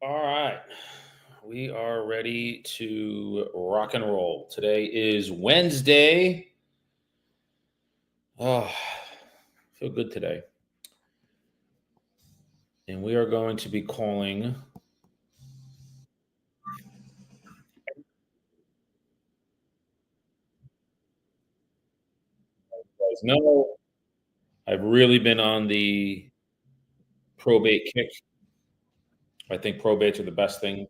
All right. We are ready to rock and roll. Today is Wednesday. Oh, feel good today. And we are going to be calling. You guys know I've really been on the probate kick. I think probates are the best thing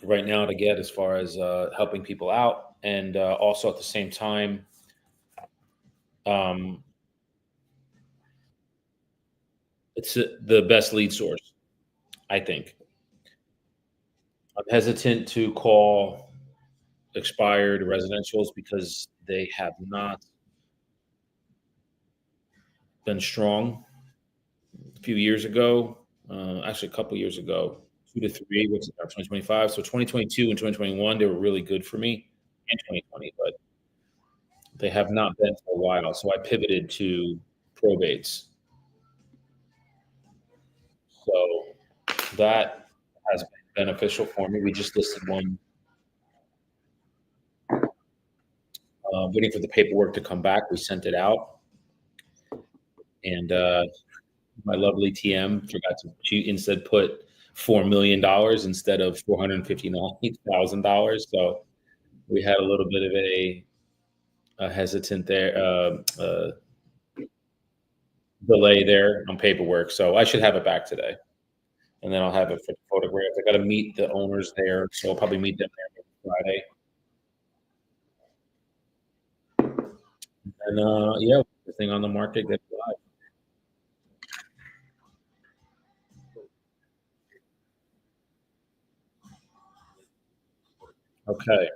right now to get as far as helping people out. And also at the same time, um, it's the best lead source, I think. I'm hesitant to call expired residentials because they have not been strong. A few years ago, actually a couple years ago, 2 to 3, which is now 2025. So 2022 and 2021, they were really good for me, and 2020, but they have not been for a while. So I pivoted to probates. So that has been beneficial for me. We just listed one, waiting for the paperwork to come back. We sent it out, and my lovely TM forgot to, she instead put $4 million instead of $459,000. So we had a little bit of a hesitant there, delay there on paperwork. So I should have it back today, and then I'll have it for photographs. I got to meet the owners there, so I'll probably meet them there Friday. And yeah, the thing on the market gets live. Okay,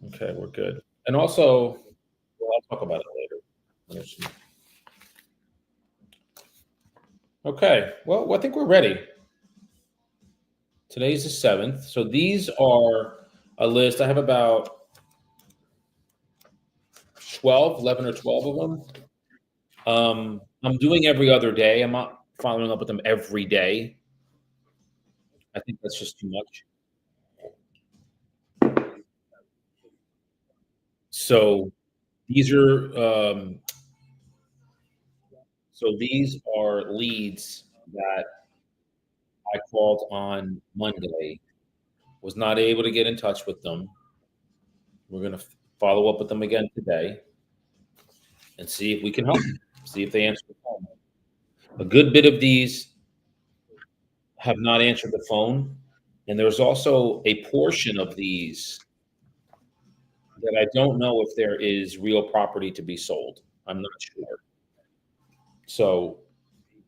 okay, we're good. And also, well, I'll talk about it later. Okay, well, I think we're ready. Today's the 7th. So these are a list. I have about 12, 11 or 12 of them. I'm doing every other day. I'm not following up with them every day. I think that's just too much. So these are these are leads that I called on Monday. Was not able to get in touch with them. We're gonna follow up with them again today and see if we can help them. See if they answer the phone. A good bit of these have not answered the phone, and there's also a portion of these that I don't know if there is real property to be sold. I'm not sure. So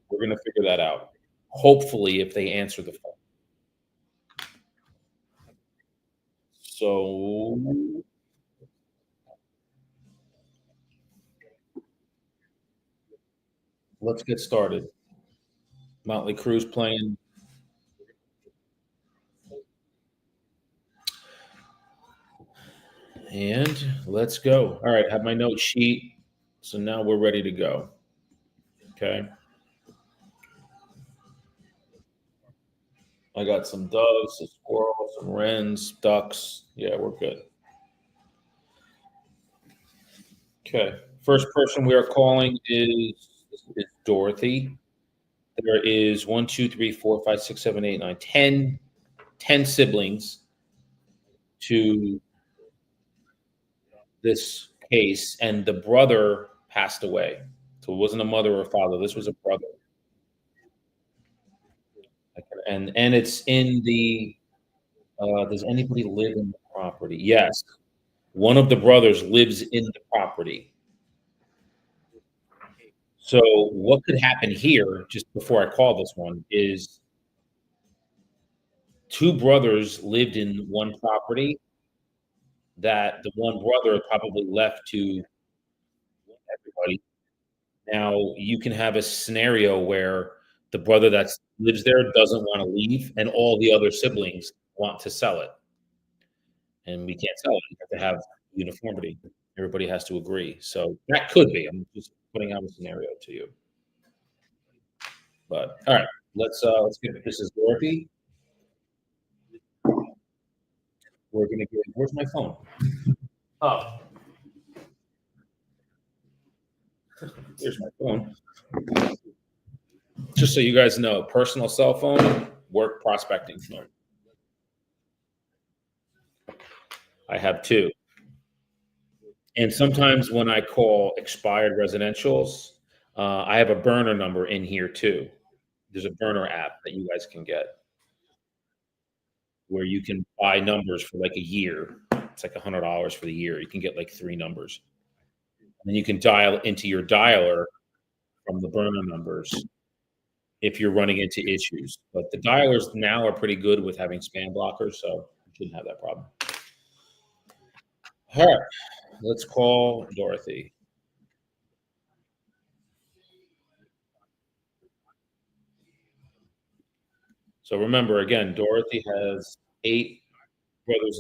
we're going to figure that out. Hopefully, if they answer the phone. So let's get started. Motley Crue's playing, and let's go. All right, I have my note sheet. So now we're ready to go. Okay. I got some doves, some squirrels, some wrens, ducks. Yeah, we're good. Okay. First person we are calling is Dorothy. There is one, two, three, four, five, six, seven, eight, nine, 10 siblings to this case, and the brother passed away. So it wasn't a mother or a father. This was a brother, and it's in the. Does anybody live in the property? Yes, one of the brothers lives in the property. So what could happen here, just before I call this one, is two brothers lived in one property that the one brother probably left to everybody. Now you can have a scenario where the brother that lives there doesn't want to leave, and all the other siblings want to sell it, and we can't sell it. You have to have uniformity. Everybody has to agree. So that could be. I'm just putting out a scenario to you. But all right, let's get this is Dorothy. We're gonna get where's my phone? Oh, here's my phone. Just so you guys know, personal cell phone, work prospecting phone. I have two. And sometimes when I call expired residentials, I have a burner number in here too. There's a burner app that you guys can get where you can buy numbers for like a year. It's like $100 for the year. You can get like three numbers. And you can dial into your dialer from the burner numbers if you're running into issues. But the dialers now are pretty good with having spam blockers, so you shouldn't have that problem. All right, let's call Dorothy. So remember, again, Dorothy has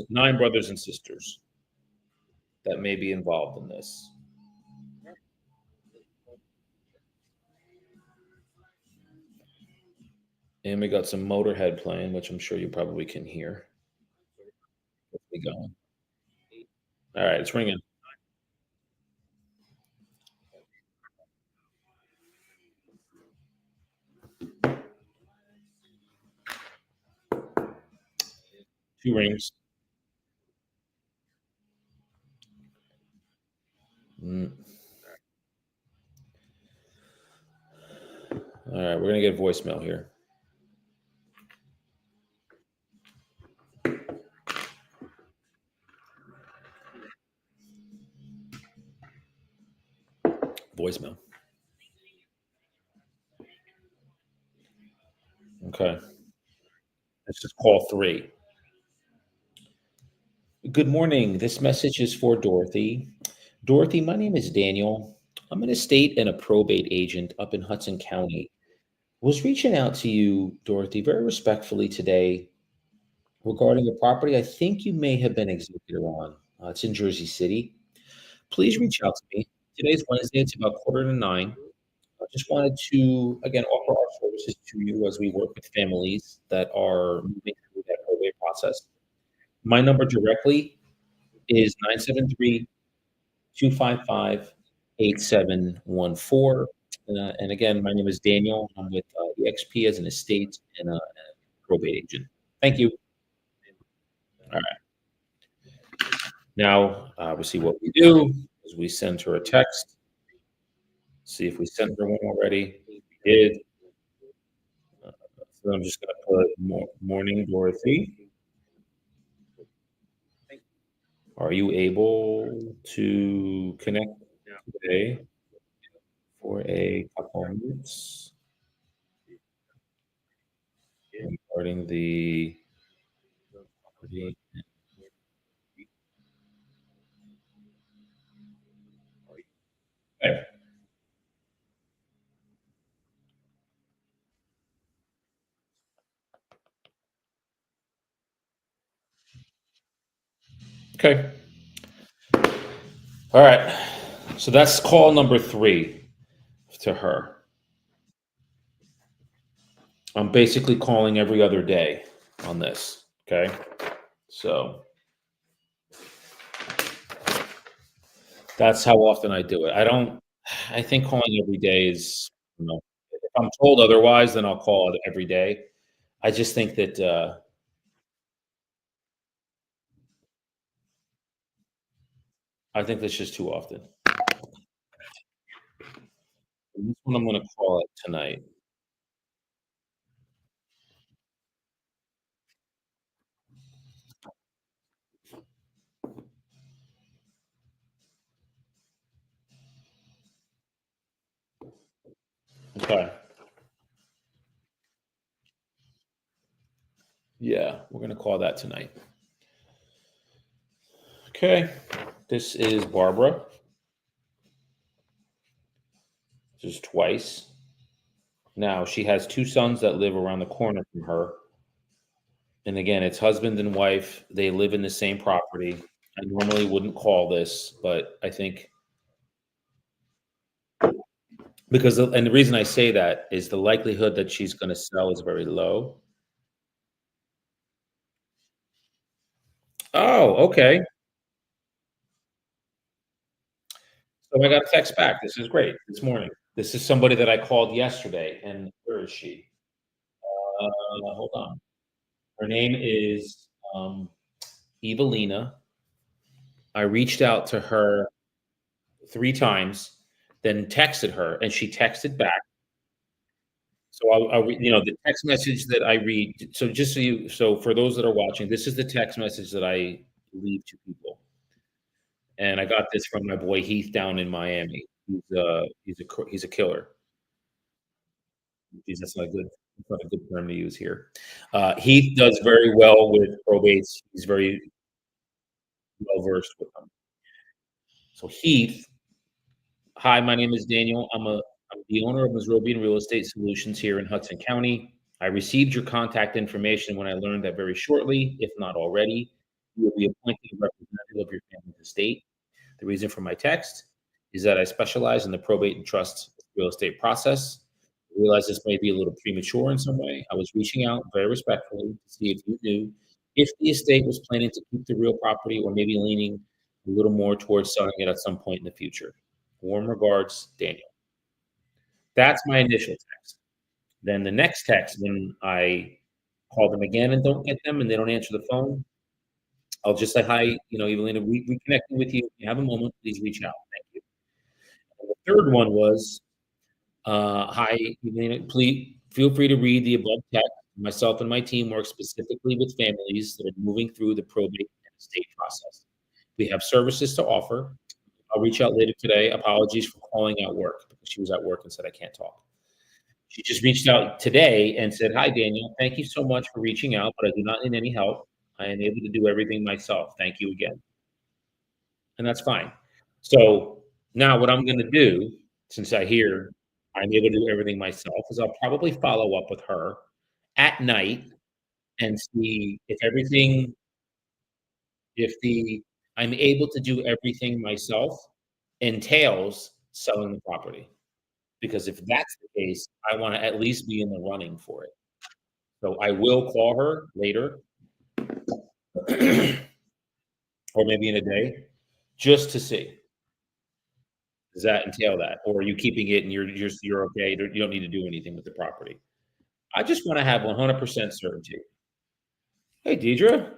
nine brothers and sisters that may be involved in this. And we got some Motorhead playing, which I'm sure you probably can hear. We going. All right, it's ringing. Two rings. Mm. All right, we're gonna get voicemail here. Voicemail. Okay, let's just call three. Good morning. This message is for Dorothy. Dorothy, my name is Daniel. I'm an estate and a probate agent up in Hudson County. Was reaching out to you, Dorothy, very respectfully today regarding a property I think you may have been executor on. It's in Jersey City. Please reach out to me. Today's Wednesday. It's about quarter to nine. I just wanted to, again, offer our services to you as we work with families that are moving through that probate process. My number directly is 973 255 8714. And again, my name is Daniel. I'm with EXP as an estate and a probate agent. Thank you. All right. Now, obviously, what we do is we send her a text, see if we sent her one already. We did. So I'm just going to put morning, Dorothy. Are you able to connect today for a couple of minutes regarding the property? Okay. Okay. All right. So that's call number three to her. I'm basically calling every other day on this. Okay. So that's how often I do it. I think calling every day is, if I'm told otherwise, then I'll call it every day. I just think that, I think that's just too often. This one I'm gonna call it tonight. Okay. Yeah, we're gonna call that tonight. Okay. This is Barbara. This is twice. Now she has two sons that live around the corner from her. And again, it's husband and wife. They live in the same property. I normally wouldn't call this, but I think because and the reason I say that is the likelihood that she's gonna sell is very low. Oh, okay. So I got a text back. This is great, this morning. This is somebody that I called yesterday, and where is she? Hold on. Her name is, Evelina. I reached out to her 3 times, then texted her, and she texted back. So I'll read, the text message that I read. So just so for those that are watching, this is the text message that I leave to people, and I got this from my boy Heath down in Miami. He's a killer. Geez, that's not a good term to use here. Heath does very well with probates. He's very well versed with them. So Heath, hi, my name is Daniel. I'm the owner of Mizrobian Real Estate Solutions here in Hudson County. I received your contact information when I learned that very shortly, if not already, you will be appointed a representative of your family's estate. The reason for my text is that I specialize in the probate and trust real estate process. I realize this may be a little premature in some way. I was reaching out very respectfully to see if you knew if the estate was planning to keep the real property or maybe leaning a little more towards selling it at some point in the future. Warm regards, Daniel. That's my initial text. Then the next text, when I call them again and don't get them and they don't answer the phone, I'll just say, hi, Evelina, reconnecting with you. If you have a moment, please reach out. Thank you. And the third one was, hi, Evelina, please feel free to read the above text. Myself and my team work specifically with families that are moving through the probate and estate process. We have services to offer. I'll reach out later today. Apologies for calling at work because she was at work and said I can't talk. She just reached out today and said, "Hi, Daniel. Thank you so much for reaching out, but I do not need any help. I am able to do everything myself. Thank you again." And that's fine. So now what I'm going to do, since I hear I'm able to do everything myself, is I'll probably follow up with her at night and see if the I'm able to do everything myself entails selling the property. Because if that's the case, I want to at least be in the running for it. So I will call her later, or maybe in a day, just to see. Does that entail that? Or are you keeping it and you're okay, you don't need to do anything with the property? I just wanna have 100% certainty. Hey, Deidre.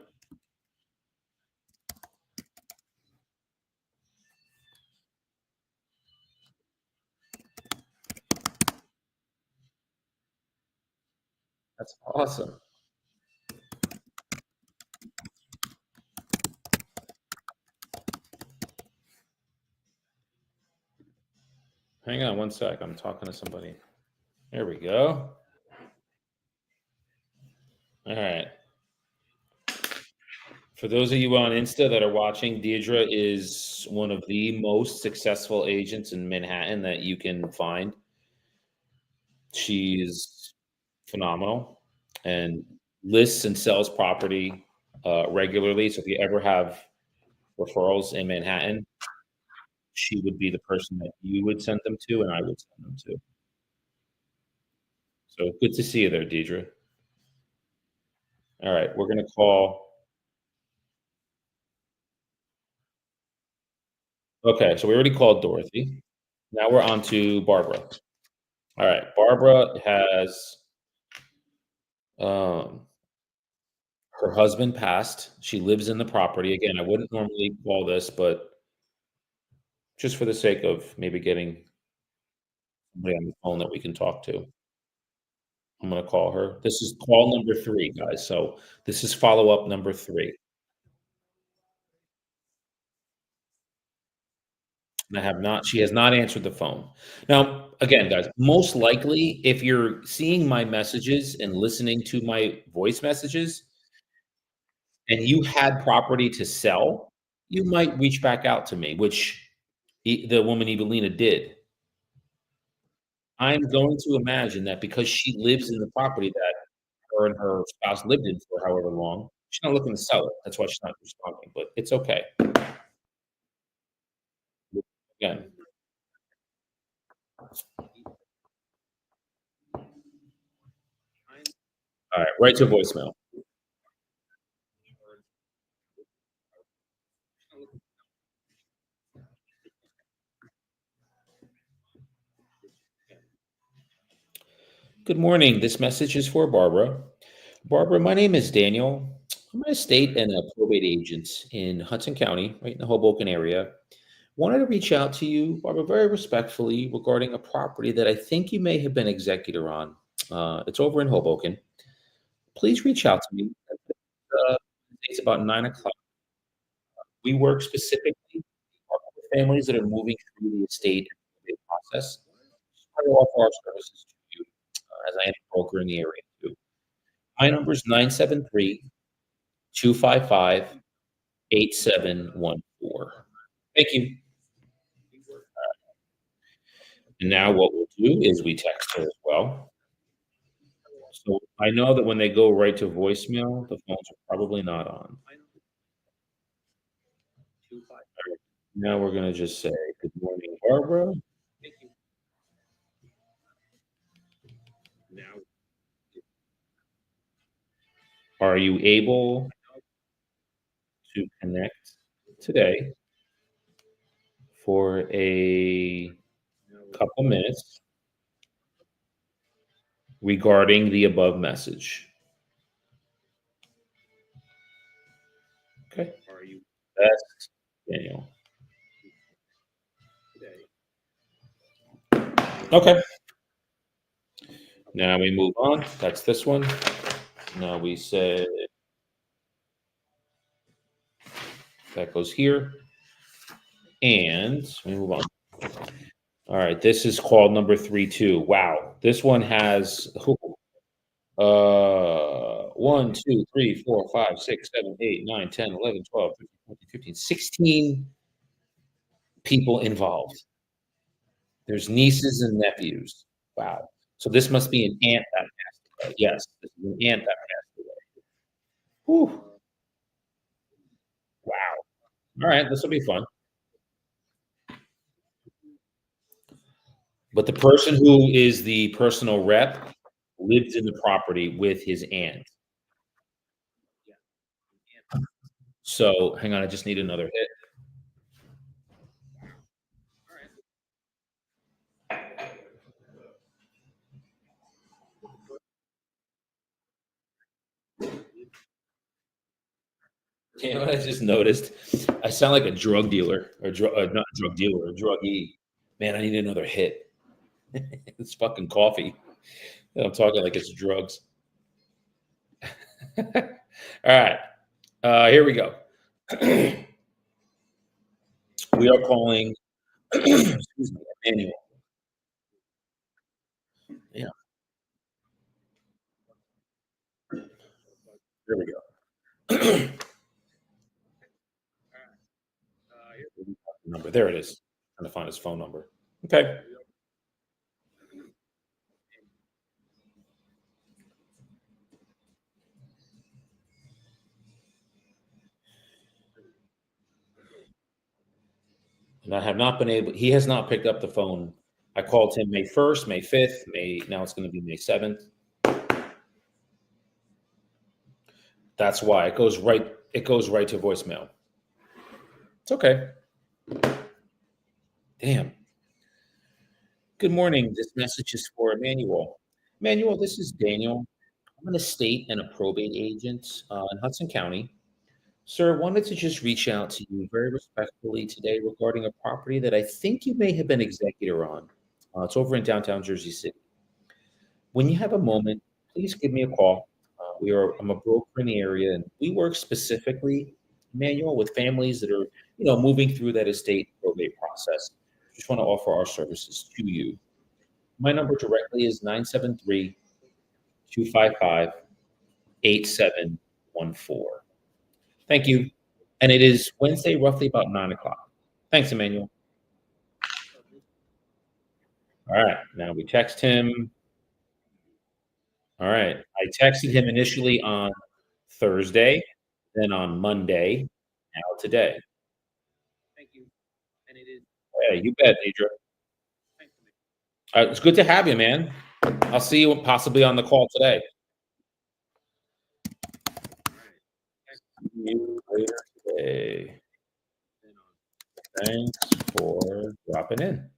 That's awesome. Hang on one sec, I'm talking to somebody. There we go. Alright. For those of you on Insta that are watching, Deidre is one of the most successful agents in Manhattan that you can find. She's phenomenal and lists and sells property regularly. So if you ever have referrals in Manhattan, she would be the person that you would send them to, and I would send them to. So good to see you there, Deidre. All right, we're gonna call. Okay, so we already called Dorothy. Now we're on to Barbara. All right, Barbara has um, her husband passed. She lives in the property. Again, I wouldn't normally call this, but just for the sake of maybe getting somebody on the phone that we can talk to. I'm gonna call her. This is call number 3, guys, so this is follow-up number 3, and she has not answered the phone. Now, again, guys, most likely, if you're seeing my messages and listening to my voice messages, and you had property to sell, you might reach back out to me, which the woman Evelina did. I'm going to imagine that because she lives in the property that her and her spouse lived in for however long, she's not looking to sell it. That's why she's not responding, but it's okay. Again, All right, right to voicemail. Good morning. This message is for Barbara. Barbara, my name is Daniel. I'm an estate and a probate agent in Hudson County, right in the Hoboken area. Wanted to reach out to you, Barbara, very respectfully regarding a property that I think you may have been executor on. It's over in Hoboken. Please reach out to me. Uh, it's about 9 o'clock. We work specifically with families that are moving through the estate and probate process. I offer our services to you as I am a broker in the area too. My number is 973-255-8714. Thank you. And now what we'll do is we text her as well. So I know that when they go right to voicemail, the phones are probably not on. Now we're gonna just say, "Good morning, Barbara. Are you able to connect today for a couple minutes regarding the above message?" Okay. That's Daniel. Okay. Now we move on. That's this one. Now we say that goes here. And we move on. All right. This is called number 32. Wow. This one has 1, 2, 3, 4, 5, 6, 7, 8, 9, 10, 11, 12, 13, 14, 15, 16 people involved. There's nieces and nephews. Wow. So this must be an aunt that passed away. Yes, this is an aunt that passed away. Whew. Wow. All right, this will be fun. But the person who is the personal rep lives in the property with his aunt. So hang on, I just need another hit. You know what I just noticed? I sound like a drug dealer or not a drug dealer, a druggie. Man, I need another hit. It's fucking coffee. I'm talking like it's drugs. All right, here we go. We are calling, excuse me, Emmanuel. Yeah, there we go. Number. There it is. Trying to find his phone number. Okay. And I have not been able, he has not picked up the phone. I called him May 1st, May 5th, now it's going to be May 7th. That's why it goes right to voicemail. It's okay. Damn. Good morning. This message is for Emmanuel. Emmanuel, this is Daniel. I'm an estate and a probate agent in Hudson County. Sir, wanted to just reach out to you very respectfully today regarding a property that I think you may have been executor on. It's over in downtown Jersey City. When you have a moment, please give me a call. I'm a broker in the area, and we work specifically, Emmanuel, with families that are, moving through that estate probate process. Just want to offer our services to you. My number directly is 973-255-8714. Thank you. And it is Wednesday, roughly about 9 o'clock. Thanks, Emmanuel. All right. Now we text him. All right. I texted him initially on Thursday, then on Monday, now today. Hey, you bet, Deidre. It's good to have you, man. I'll see you possibly on the call today. you later today. Thanks for dropping in.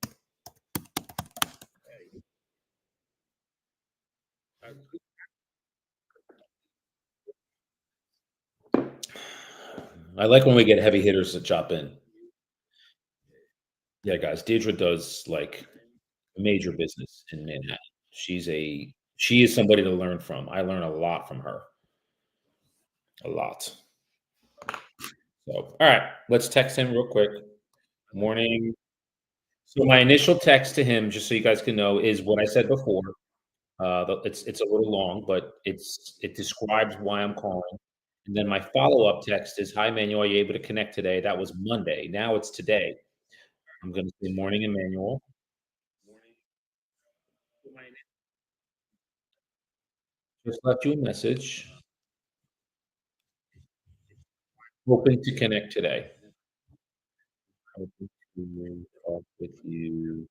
I like when we get heavy hitters to chop in. Yeah, guys, Deidre does like major business in Manhattan. She is somebody to learn from. I learn a lot from her. A lot. So, all right, let's text him real quick. Morning. So my initial text to him, just so you guys can know, is what I said before. It's a little long, but it describes why I'm calling. And then my follow-up text is, "Hi, Manuel. Are you able to connect today?" That was Monday. Now it's today. I'm going to say, "Morning, Emmanuel. Just left you a message. Hoping to connect today. Hoping to talk with you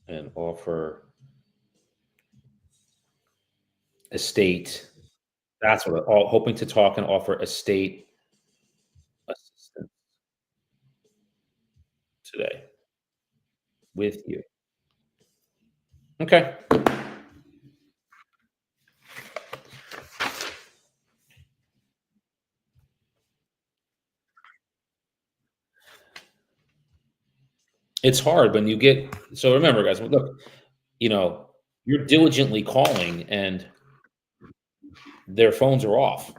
and offer estate." That's what all hoping to talk and offer estate assistance today with you. Okay. It's hard when you get so remember, guys, look, you know, you're diligently calling and their phones are off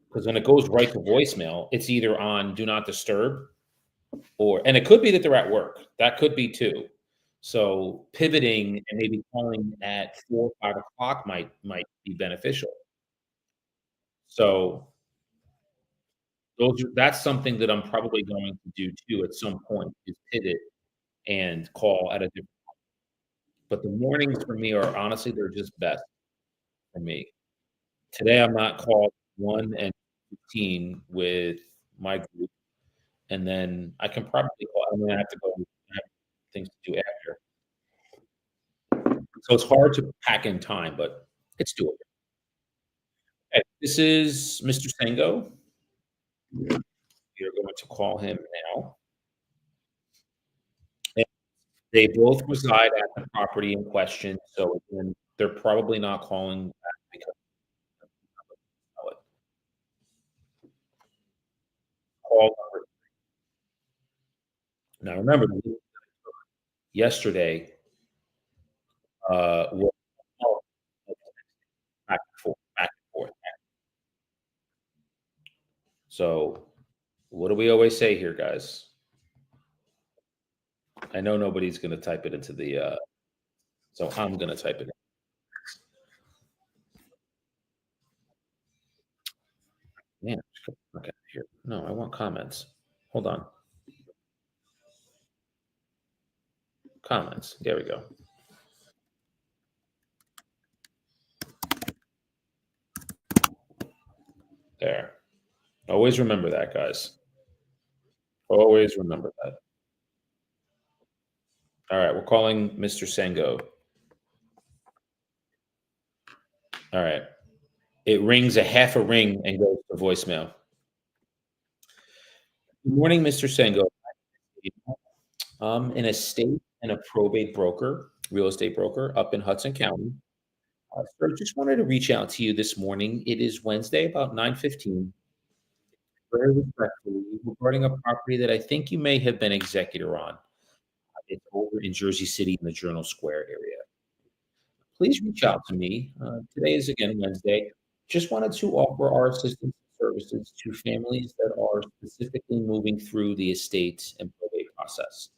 because when it goes right to voicemail, it's either on do not disturb or and it could be that they're at work. That could be too. So pivoting and maybe calling at 4 or 5 o'clock might be beneficial. So that's something that I'm probably going to do too at some point is pivot and call at a different but the mornings for me are honestly, they're just best for me. Today, I'm not called 1 and 15 with my group, and then I can probably call I'm gonna have to go I have things to do after. So it's hard to pack in time, but it's doable. Okay, this is Mr. Sango. You're going to call him now. And they both reside at the property in question, so again, they're probably not calling back because of it. Call number now remember, yesterday, was back and forth, back and forth. So, what do we always say here, guys? I know nobody's gonna type it into the, so I'm gonna type it in. Man, okay, here. No, I want comments. Hold on. Comments. There we go. There. Always remember that, guys. Always remember that. All right, we're calling Mr. Sango. All right. It rings a half a ring and goes to voicemail. Good morning, Mr. Sango. I'm an estate and a probate broker, real estate broker up in Hudson County. So just wanted to reach out to you this morning. It is Wednesday, about 9:15. Very respectfully, regarding a property that I think you may have been executor on. It's over in Jersey City in the Journal Square area. Please reach out to me. Today is again Wednesday. Just wanted to offer our assistance services to families that are specifically moving through the estate and probate process.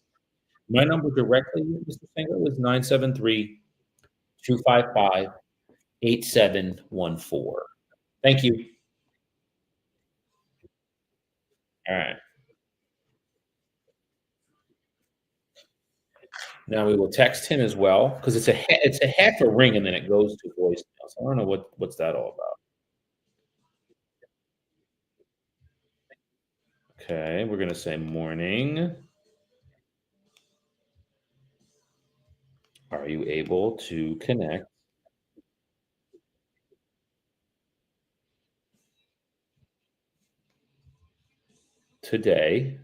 My number directly, Mr. Singer, is 973-255-8714. Thank you. All right. Now we will text him as well because it's a half a ring and then it goes to voicemail. So I don't know what's that all about. Okay, we're gonna say morning. Are you able to connect today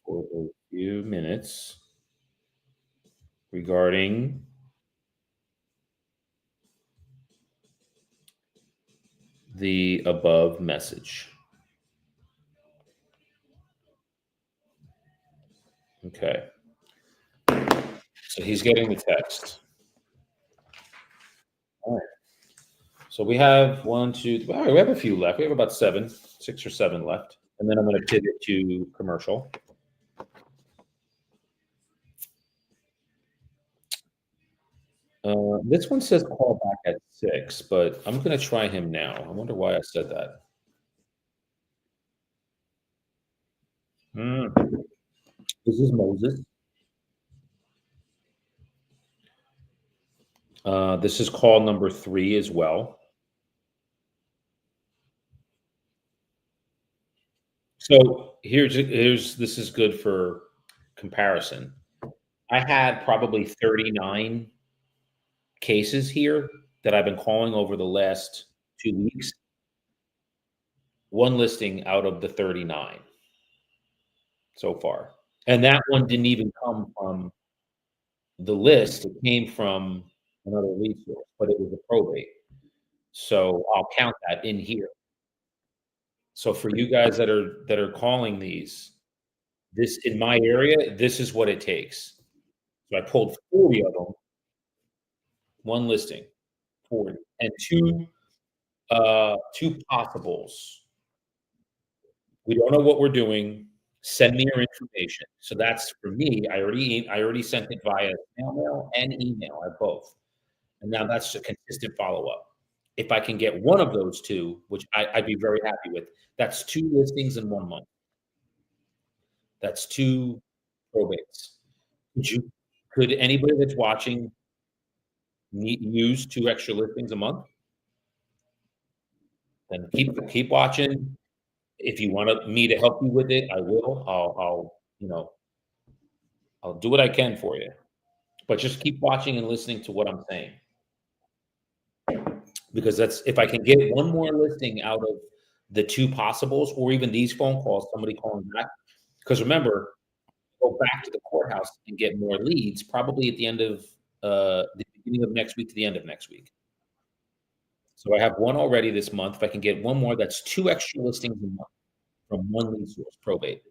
for a few minutes regarding the above message. Okay. So he's getting the text. All right. So we have one, two, three, all right, we have a few left. We have about seven, 6 or 7 left. And then I'm going to pivot to commercial. This one says call back at 6, but I'm going to try him now. I wonder why I said that. Hmm. This is Moses. This is call number 3 as well. So here's this is good for comparison. I had probably 39 cases here that I've been calling over the last 2 weeks. One listing out of the 39 so far. And that one didn't even come from the list. It came from another lead source, but it was a probate. So I'll count that in here. So for you guys that are calling these, this in my area, this is what it takes. So I pulled 40 of them, one listing, 40, and two possibles. We don't know what we're doing. Send me your information. So that's for me. I already sent it via mail and email. I both. And now that's a consistent follow up. If I can get one of those two, which I'd be very happy with, that's 2 listings in 1 month. That's 2 probates. Could anybody that's watching use 2 extra listings a month? Then keep watching. If you want me to help you with it, I will. I'll do what I can for you. But just keep watching and listening to what I'm saying. Because that's if I can get one more listing out of the 2 possibles, or even these phone calls, somebody calling back. Because remember, go back to the courthouse and get more leads, probably at the end of the beginning of next week to the end of next week. So I have one already this month. If I can get one more, that's 2 extra listings a month from one lead source, probate.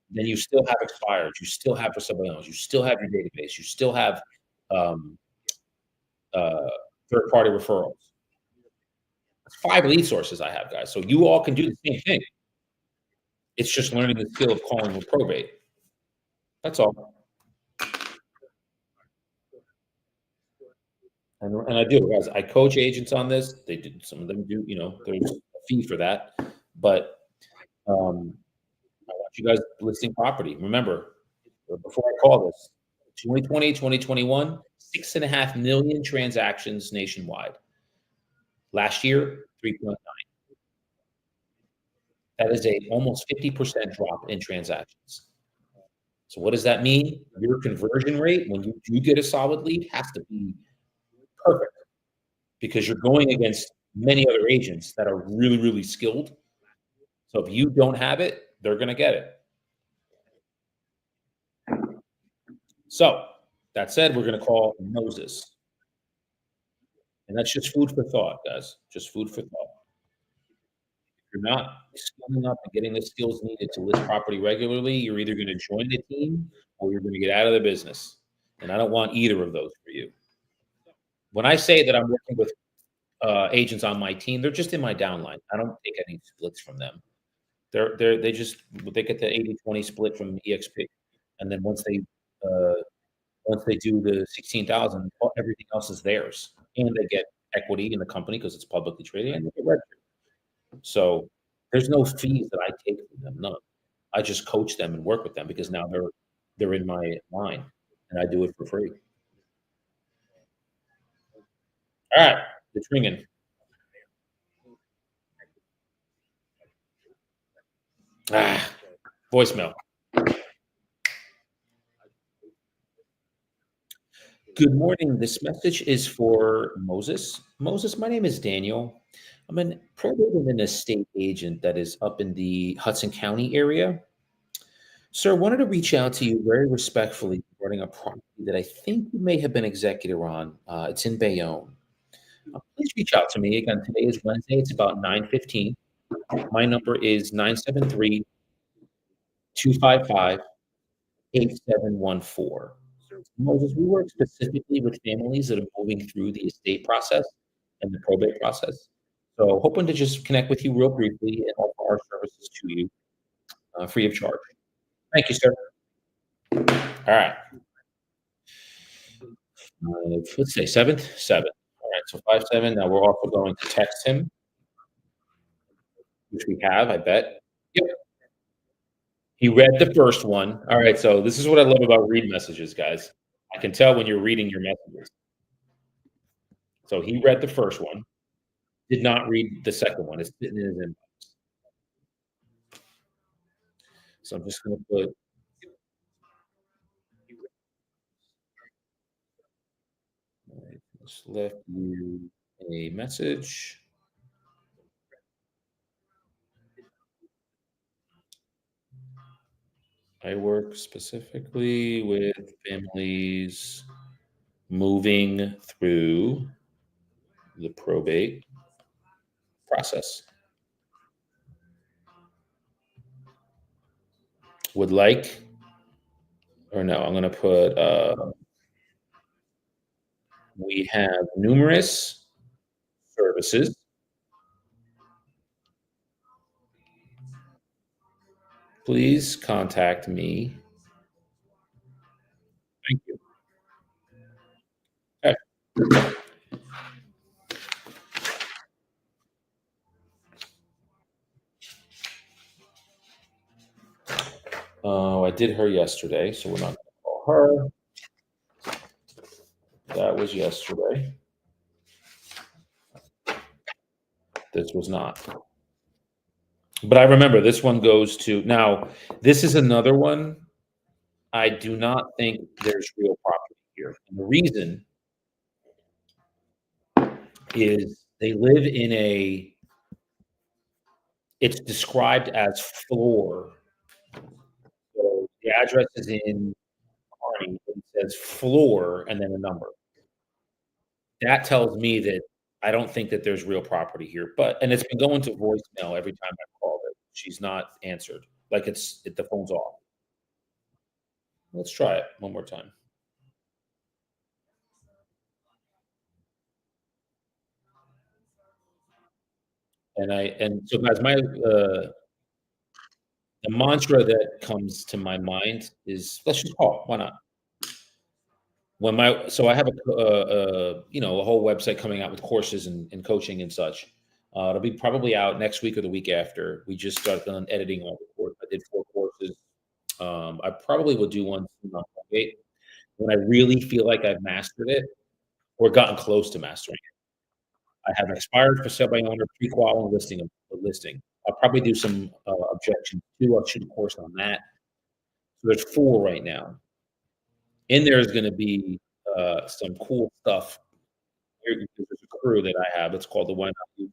Then you still have expireds, you still have for somebody else, you still have your database, you still have um, uh, third party referrals. It's 5 lead sources I have, guys. So you all can do the same thing. It's just learning the skill of calling with probate. That's all. And I do, guys. I coach agents on this. They do. Some of them do. There's a fee for that. But I want you guys listing property. Remember, before I call this, 2020, 2021, 6.5 million transactions nationwide. Last year, 3.9. That is a almost 50% drop in transactions. So what does that mean? Your conversion rate when you do get a solid lead has to be perfect because you're going against many other agents that are really, really skilled. So if you don't have it, they're going to get it. So that said, we're going to call Moses. And that's just food for thought, guys. Just food for thought. If you're not skilling up and getting the skills needed to list property regularly, you're either going to join the team or you're going to get out of the business. And I don't want either of those for you. When I say that I'm working with agents on my team, they're just in my downline. I don't take any splits from them. They get the 80-20 split from EXP. And then once they do the 16,000, everything else is theirs. And they get equity in the company because it's publicly traded and they get registered. So there's no fees that I take from them, none. I just coach them and work with them because now they're in my line and I do it for free. All right, it's ringing. Voicemail. Good morning. This message is for Moses. Moses, my name is Daniel. I'm an probate and an estate agent that is up in the Hudson County area. Sir, I wanted to reach out to you very respectfully regarding a property that I think you may have been executor on. It's in Bayonne. Please reach out to me. Again, today is Wednesday. It's about 9:15. My number is 973-255-8714. Moses, we work specifically with families that are moving through the estate process and the probate process. So hoping to just connect with you real briefly and offer our services to you free of charge. Thank you, sir. All right. Let's say seventh, seven. All right, so 5-7. Now we're also going to text him, which we have, I bet. Yep. He read the first one. All right, so this is what I love about read messages, guys. I can tell when you're reading your messages. So he read the first one, did not read the second one. It's sitting in his inbox. So I'm just going to put, I just left you a message. I work specifically with families moving through the probate process. Would like, or no, I'm going to put, we have numerous services. Please contact me. Thank you. Okay. I did her yesterday, so we're not going to call her. That was yesterday. This was not. But I remember this one goes to now. This is another one. I do not think there's real property here. And the reason is they live in a, it's described as floor. So the address is in Kearney, but it says floor and then a number. That tells me that I don't think that there's real property here. But and it's been going to voicemail every time I called it. She's not answered. Like the phone's off. Let's try it one more time. And so guys, my the mantra that comes to my mind is let's just call. Why not? When my so I have a whole website coming out with courses and coaching and such. It'll be probably out next week or the week after. We just got done editing all the course. I did 4 courses. I probably will do one soon on Monday when I really feel like I've mastered it or gotten close to mastering it. I have expired for sale by owner, pre-qual, and listing. I'll probably do some objections too. I'll shoot a course on that. So there's 4 right now. In there is going to be some cool stuff. There's a crew that I have. It's called the Why Not You?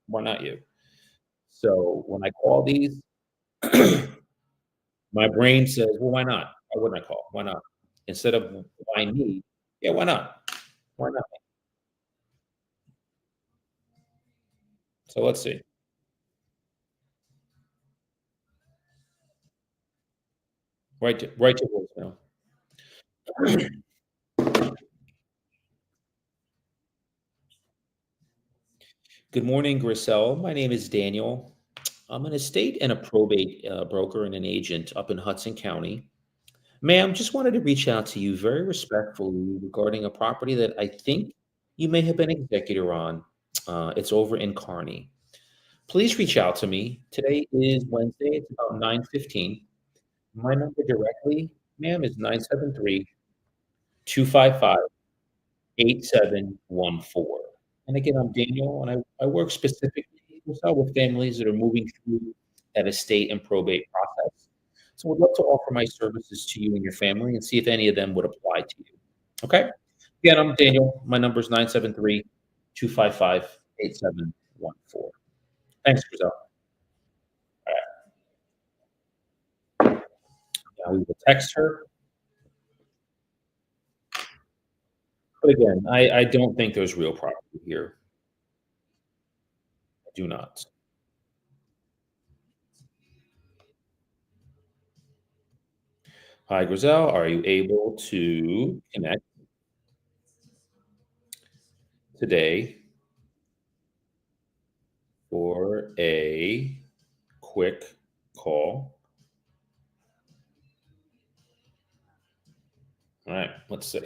Why Not You? So when I call these, my brain says, "Well, why not? Why wouldn't I call? Why not?" Instead of why me? Yeah, why not? Why not? So let's see. Right to voicemail. Good morning, Grisel. My name is Daniel. I'm an estate and a probate broker and an agent up in Hudson County. Ma'am, just wanted to reach out to you very respectfully regarding a property that I think you may have been executor on. It's over in Kearney. Please reach out to me. Today is Wednesday. It's about 9:15. My number directly, ma'am, is 973-255-8714. And again, I'm Daniel, and I work specifically with families that are moving through that estate and probate process. So I'd love to offer my services to you and your family and see if any of them would apply to you. Okay? Again, I'm Daniel. My number is 973-255-8714. 14. Thanks, Giselle. Now we will text her. But again, I don't think there's real property here. I do not. Hi, Griselle. Are you able to connect today for a quick call? All right, let's see.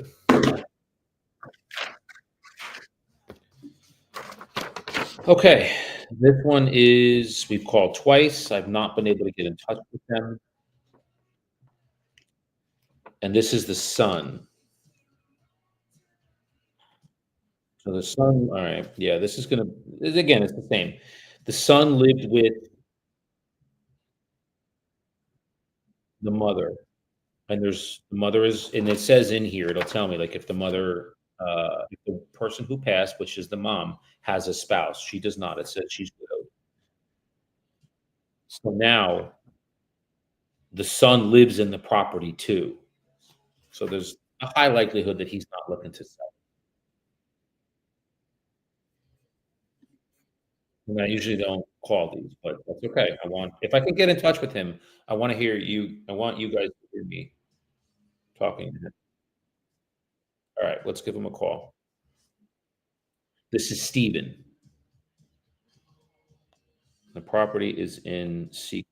Okay, this one is we've called twice. I've not been able to get in touch with them. And this is the son. So the son, all right, yeah, this is gonna again, it's the same. The son lived with the mother, and there's the mother is and it says in here, it'll tell me, like, if the mother, if the person who passed, which is the mom, has a spouse. She does not. It says she's widowed. So now the son lives in the property too. So there's a high likelihood that he's not looking to sell. And I usually don't call these, but that's okay. I want if I can get in touch with him, I want you guys to hear me talking to him. All right, let's give him a call. This is Steven. The property is in Sequoia.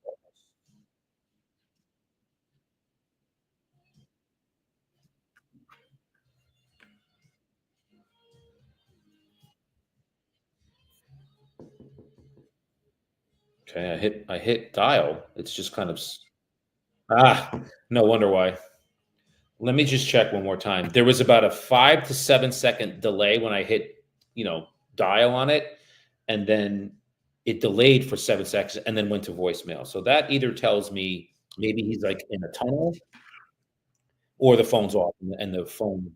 Okay, I hit dial. It's just kind of no wonder why. Let me just check one more time. There was about a 5 to 7 second delay when I hit, dial on it, and then it delayed for 7 seconds and then went to voicemail. So that either tells me maybe he's like in a tunnel or the phone's off and the phone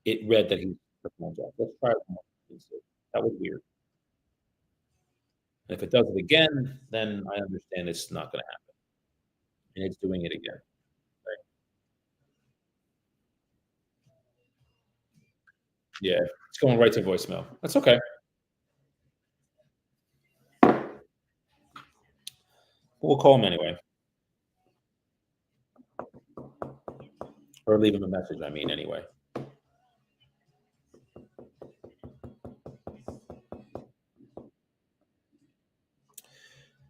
it read that the phone's off. Let's try it one more time. That was weird. And if it does it again, then I understand it's not going to happen. And it's doing it again. Right? Yeah, it's going right to voicemail. That's okay. We'll call him anyway, or leave him a message. I mean, anyway.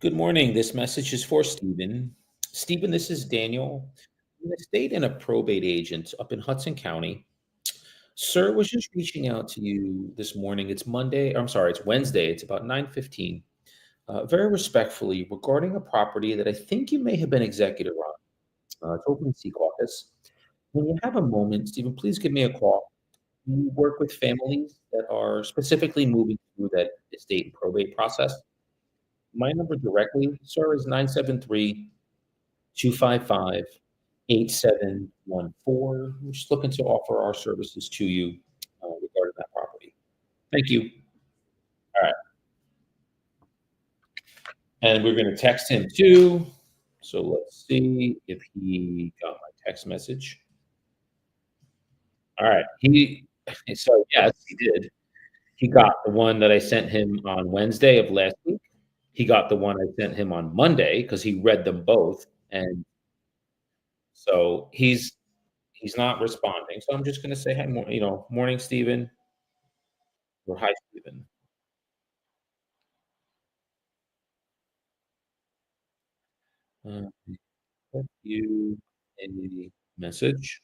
Good morning. This message is for Stephen. Stephen, this is Daniel. I'm an estate and a probate agent up in Hudson County. Sir was just reaching out to you this morning. It's Monday. Or I'm sorry, it's Wednesday. It's about 9:15. Very respectfully, regarding a property that I think you may have been executor on. It's open in Sea Caucus. When you have a moment, Stephen, please give me a call. We work with families that are specifically moving through that estate and probate process. My number directly, sir, is 973-255-8714. We're just looking to offer our services to you regarding that property. Thank you. All right. And we're going to text him too. So let's see if he got my text message. All right. So yes, he did. He got the one that I sent him on Wednesday of last week. He got the one I sent him on Monday because he read them both. And so he's not responding. So I'm just going to say, hey, morning, Stephen, or hi, Stephen. I sent you a message.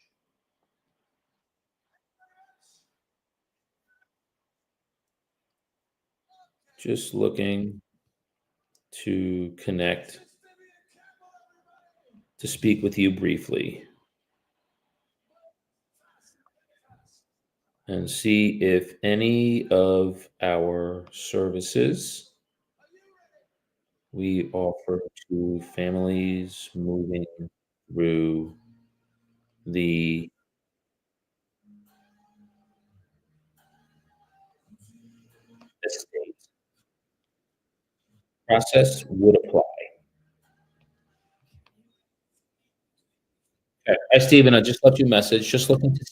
Just looking to connect to speak with you briefly and see if any of our services we offer to families moving through the estate process would apply. Okay. Hi, Stephen. I just left you a message. Just looking to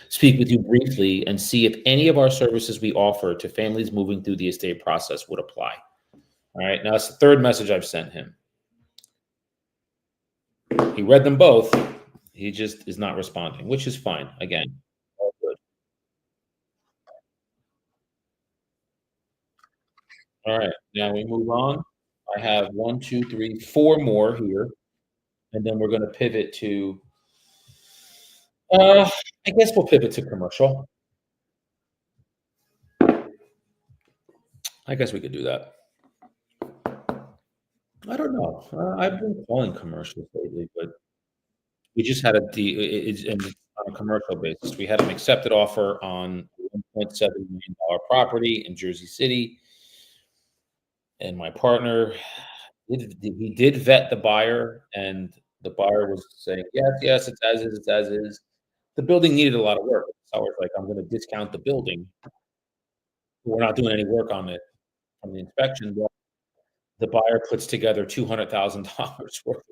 speak with you briefly and see if any of our services we offer to families moving through the estate process would apply. All right. Now, it's the third message I've sent him. He read them both. He just is not responding, which is fine. Again, all good. All right. Now we move on. I have one, two, three, four more here, and then we're going to pivot to. I guess we'll pivot to commercial. I guess we could do that. I don't know. I've been calling commercials lately, but we just had it's on a commercial basis. We had an accepted offer on a $1.7 million property in Jersey City, and my partner he did vet the buyer, and the buyer was saying, "Yes, yes, it's as is, it's as is." The building needed a lot of work. So I was like, "I'm gonna discount the building. We're not doing any work on it from the inspection." Well, the buyer puts together $200,000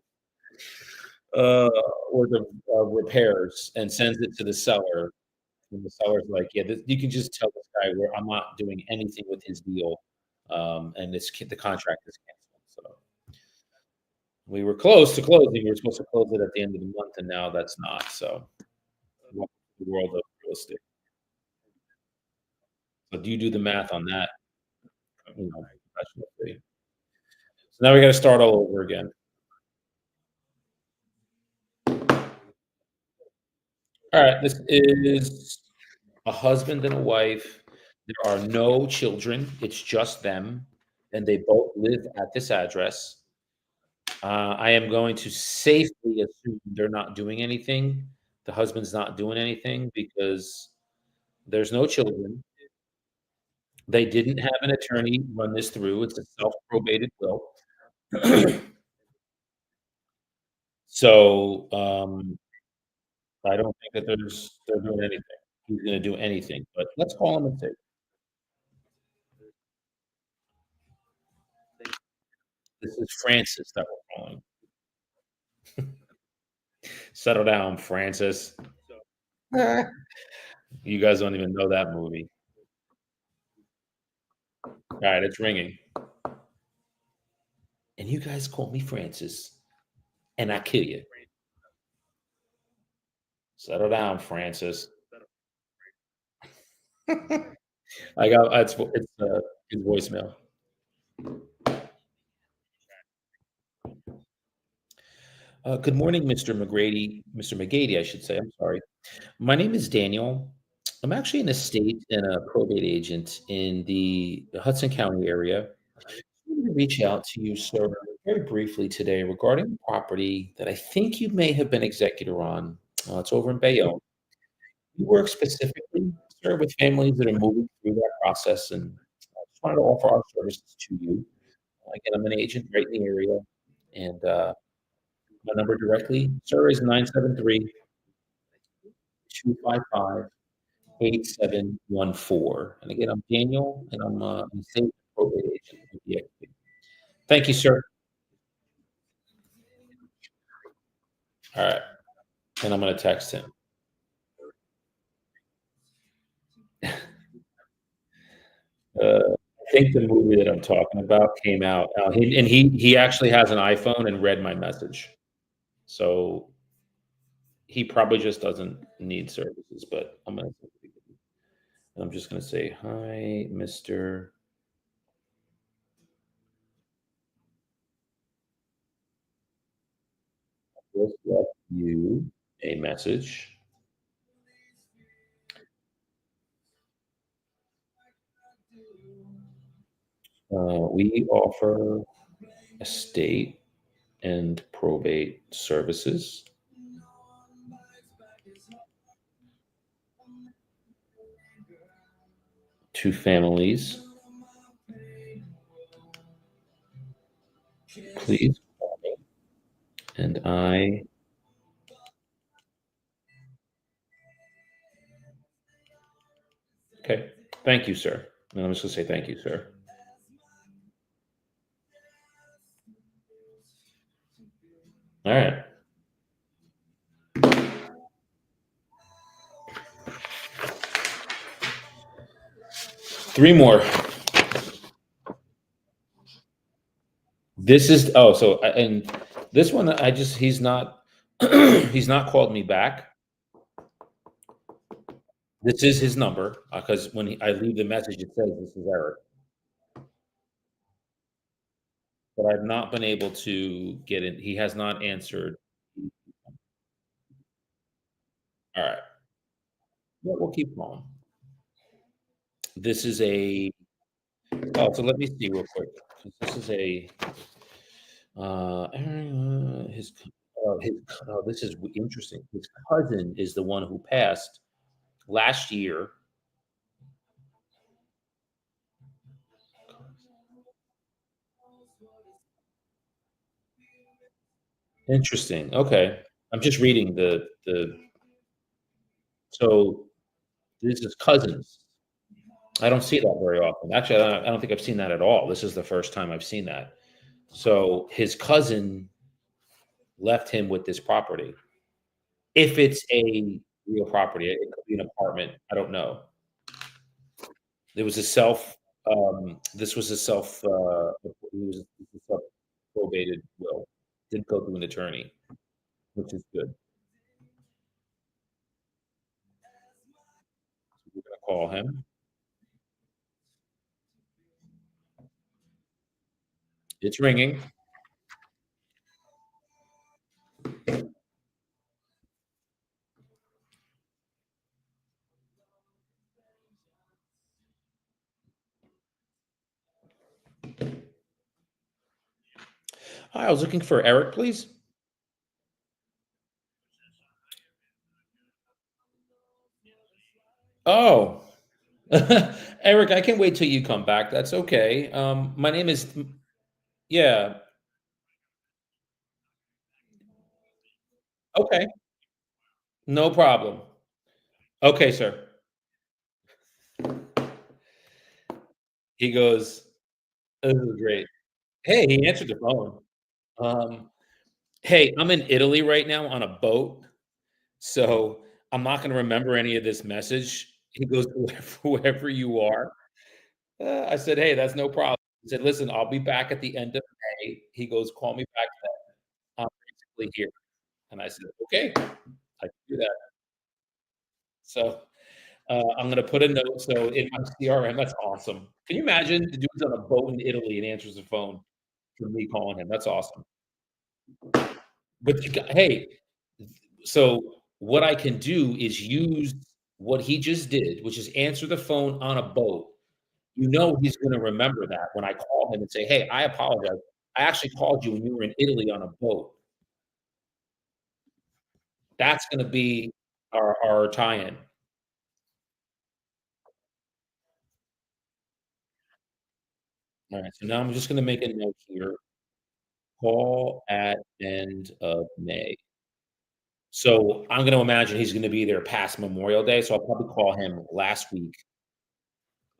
uh, worth of repairs and sends it to the seller. And the seller's like, "Yeah, you can just tell this guy where I'm not doing anything with his deal, and the contract is canceled." So we were close to closing. We were supposed to close it at the end of the month, and now that's not. So welcome to the world of real estate. So do you do the math on that? Professionally. So now we got to start all over again. All right, this is a husband and a wife. There are no children. It's just them, and they both live at this address. I am going to safely assume they're not doing anything. The husband's not doing anything because there's no children. They didn't have an attorney run this through. It's a self-probated will. So, I don't think that they're doing anything. He's gonna do anything, but let's call him and see. This is Francis that we're calling. Settle down, Francis. You guys don't even know that movie. Alright, it's ringing. And you guys call me Francis, and I kill you. Settle down, Francis. I got it's his voicemail. Good morning, Mr. McGady, I should say. I'm sorry. My name is Daniel. I'm actually an estate and a probate agent in the Hudson County area. I wanted to reach out to you, sir, very briefly today regarding a property that I think you may have been executor on. It's over in Bayonne. We work specifically, sir, with families that are moving through that process, and I just wanted to offer our services to you. Again, I'm an agent right in the area, and my number directly, sir, is 973-255-8714. And again, I'm Daniel, and I'm a state probate agent with the XP. Thank you, sir. All right, and I'm going to text him. I think the movie that I'm talking about came out, he actually has an iPhone and read my message, so he probably just doesn't need services. But I'm just gonna say, "Hi, Mister. Just left you a message. We offer estate and probate services to families. Please call me, and I." Okay. Thank you, sir. And I'm just gonna say thank you, sir. All right. Three more. This is and this one I just he's not he's not called me back. This is his number because when I leave the message, it says this is Eric, but I've not been able to get in. He has not answered. All right, well, we'll keep going. This is a so let me see real quick. This is a his this is interesting. His cousin is the one who passed last year. Interesting. Okay, I'm just reading the so this is cousins. I don't see that very often. Actually, I don't think I've seen that at all. This is the first time I've seen that. So his cousin left him with this property. If it's a real property, it could be an apartment. I don't know. It was a self. This was a self. It was a self probated will. Didn't go through an attorney, which is good. We're gonna call him. It's ringing. Hi, I was looking for Eric, please. Oh, Eric, I can wait till you come back. That's okay. My name is, yeah, okay, no problem. Okay, sir. He goes, this is great. Hey, he answered the phone. Um, hey, I'm in Italy right now on a boat, so I'm not going to remember any of this message. He goes, whoever you are. I said, hey, that's no problem. He said, listen, I'll be back at the end of May. He goes, call me back then. I'm basically here. And I said, okay, I can do that. So I'm gonna put a note so in my CRM. That's awesome. Can you imagine the dude's on a boat in Italy and answers the phone for me calling him? That's awesome. But hey, so what I can do is use what he just did, which is answer the phone on a boat. You know he's gonna remember that when I call him and say, "Hey, I apologize. I actually called you when you were in Italy on a boat." That's gonna be our tie-in. All right, so now I'm just gonna make a note here. Call at end of May. So I'm gonna imagine he's gonna be there past Memorial Day, so I'll probably call him last week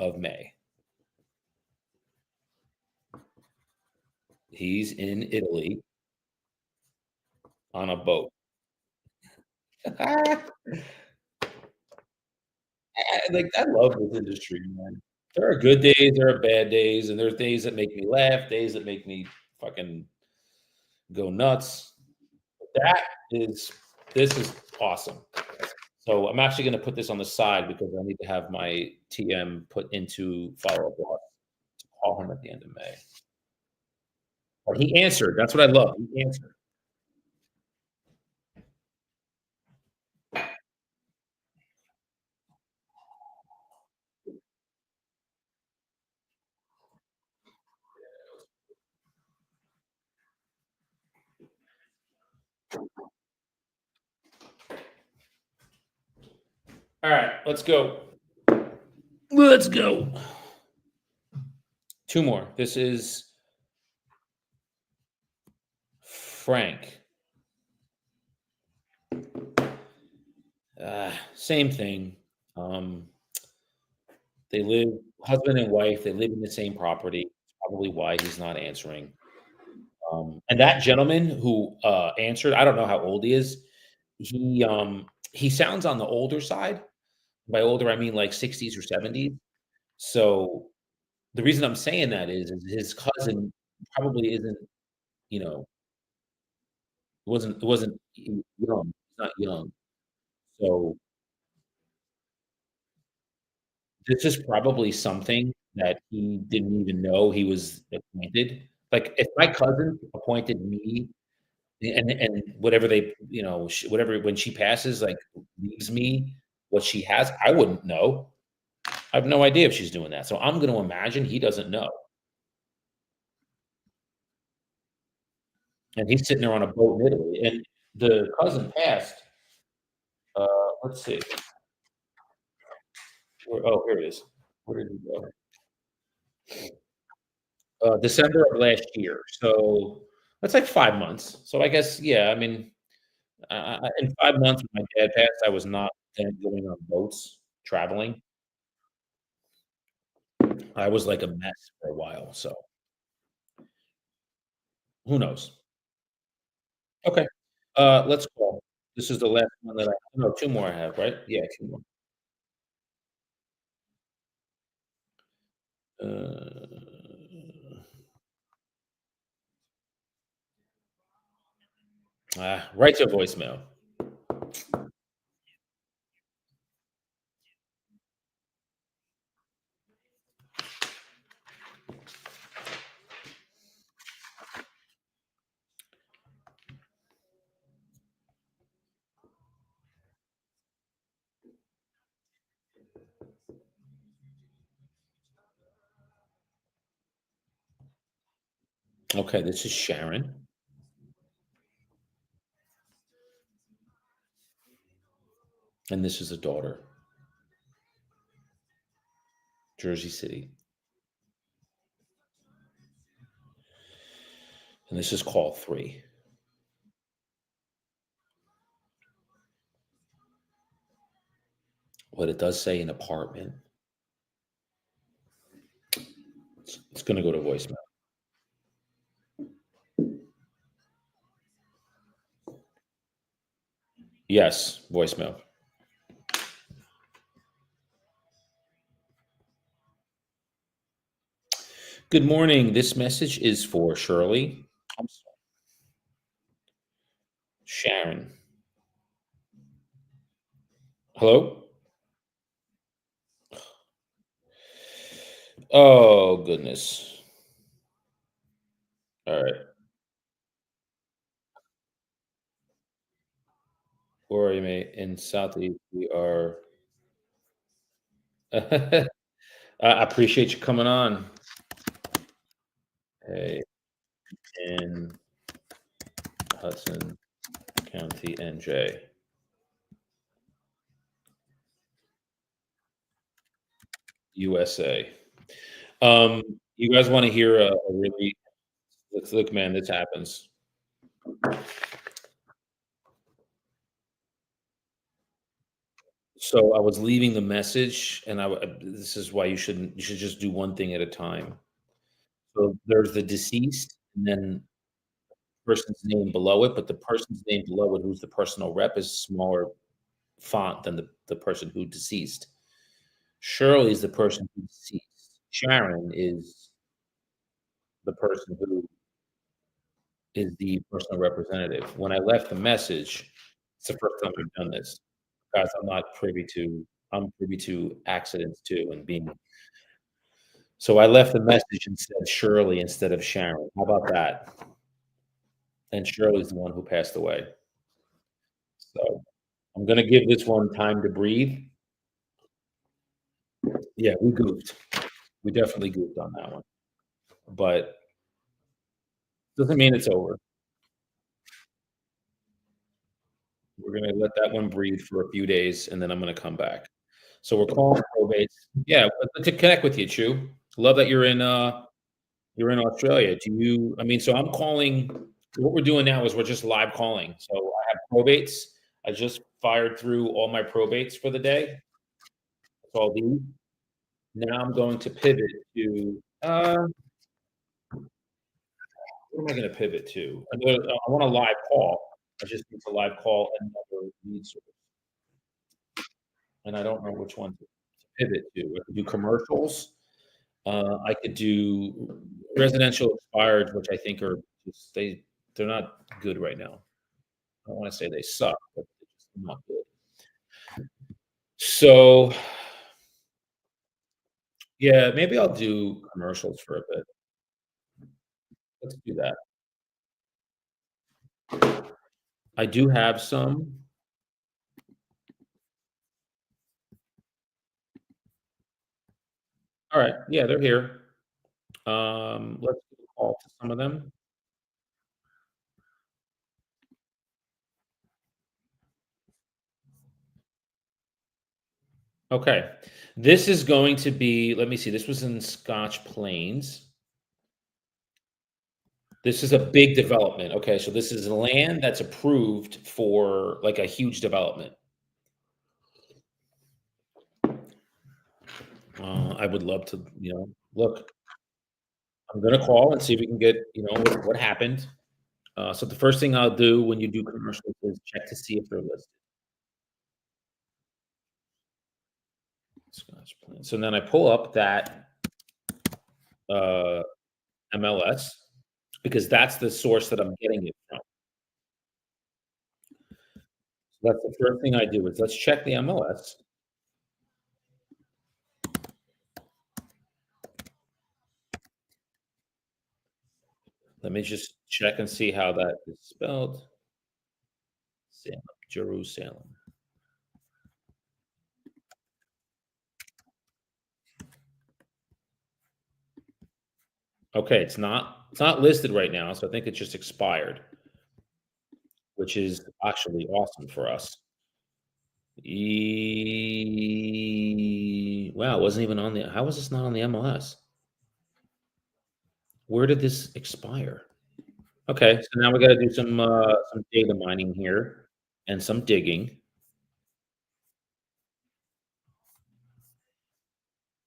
of May. He's in Italy on a boat. I love this industry, man. There are good days, there are bad days, and there's days that make me laugh, days that make me fucking go nuts. That is this is awesome. So I'm actually gonna put this on the side because I need to have my TM put into follow-up log to call him at the end of May. But he answered. That's what I love. He answered. All right, let's go. Let's go. Two more. This is Frank. Same thing. Um, they live husband and wife. They live in the same property. Probably why he's not answering. And that gentleman who, answered, I don't know how old he is. He sounds on the older side. By older, I mean like 60s or 70s. So, the reason I'm saying that is his cousin probably isn't, you know, wasn't young, he's not young. So, this is probably something that he didn't even know he was appointed. Like, if my cousin appointed me and whatever they whatever when she passes, like, leaves me what she has, I wouldn't know. I have no idea if she's doing that, so I'm gonna imagine he doesn't know, and he's sitting there on a boat in Italy, and the cousin passed, uh, let's see, here it is. Where did he go? December of last year, so that's like 5 months, so I guess, yeah, I mean, in 5 months when my dad passed, I was not then going on boats, traveling. I was like a mess for a while, so who knows? Okay. Let's call. This is the last one that I no, 2 more I have, right? Yeah, 2 more. Uh, write your voicemail. Okay, this is Sharon, and this is a daughter, Jersey City, and this is call 3. But it does say an apartment. It's gonna go to voicemail. Yes, voicemail. Good morning. This message is for Shirley. I'm sorry, Sharon. Hello? Oh, goodness. Alright. Where are you, mate? In Southeast, we are I appreciate you coming on. Hey, in Hudson County, NJ, USA. Um, you guys wanna hear a really look, man, this happens. So, I was leaving the message, and this is why you should just do one thing at a time. So, there's the deceased, and then person's name below it, but the person's name below it, who's the personal rep, is smaller font than the person who deceased. Shirley is the person who deceased. Sharon is the person who is the personal representative. When I left the message, it's the first time I've done this. Guys, I'm privy to accidents too and being so I left the message and said Shirley instead of Sharon. How about that? And Shirley's the one who passed away. So I'm gonna give this one time to breathe. Yeah, we goofed. We definitely goofed on that one. But doesn't mean it's over. We're gonna let that one breathe for a few days, and then I'm gonna come back. So we're calling probates. Yeah, but to connect with you, Chu. Love that you're in Australia. Do you I mean, so I'm calling what we're doing now is we're just live calling. So I have probates. I just fired through all my probates for the day. That's all these. Now I'm going to pivot to What am I gonna pivot to? I want a live call. I just need to live call another lead source, and I don't know which one to pivot to. I could do commercials. I could do residential expireds, which I think are just they're not good right now. I don't wanna say they suck, but they're just not good. So, yeah, maybe I'll do commercials for a bit. Let's do that. I do have some. Alright, yeah, they're here. Let's do a call to some of them. Okay. This is going to be let me see, this was in Scotch Plains. This is a big development. Okay, so this is land that's approved for, like, a huge development. I would love to, look, I'm gonna call and see if we can get, what happened. So the first thing I'll do when you do commercials is check to see if they're listed. Scotch Plains. So then I pull up that, uh, MLS because that's the source that I'm getting it from. So that's the first thing I do is let's check the MLS. Let me just check and see how that is spelled. Salem, Jerusalem. Okay, it's not listed right now, so I think it just expired, which is actually awesome for us. Wow, it wasn't even on the how was this not on the MLS? Where did this expire? Okay, so now we gotta do some data mining here and some digging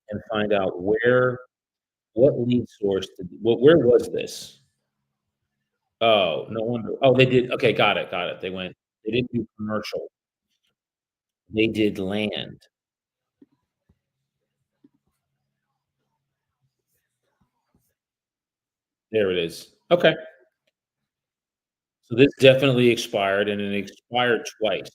and find out what lead source where was this? Oh, no wonder. Oh, they did okay, got it. They didn't do commercial. They did land. There it is. Okay. So this definitely expired, and it expired twice.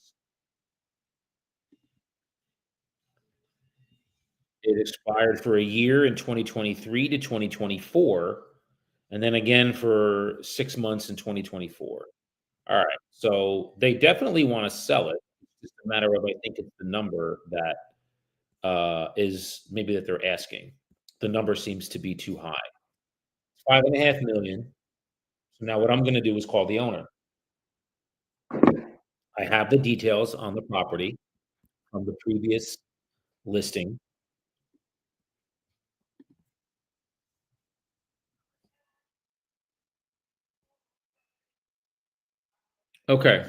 It expired for a year in 2023 to 2024, and then again for 6 months in 2024. Alright, so they definitely wanna sell it. It's just a matter of I think it's the number that, is maybe that they're asking. The number seems to be too high. 5.5 million. So now what I'm gonna do is call the owner. I have the details on the property from the previous listing. Okay,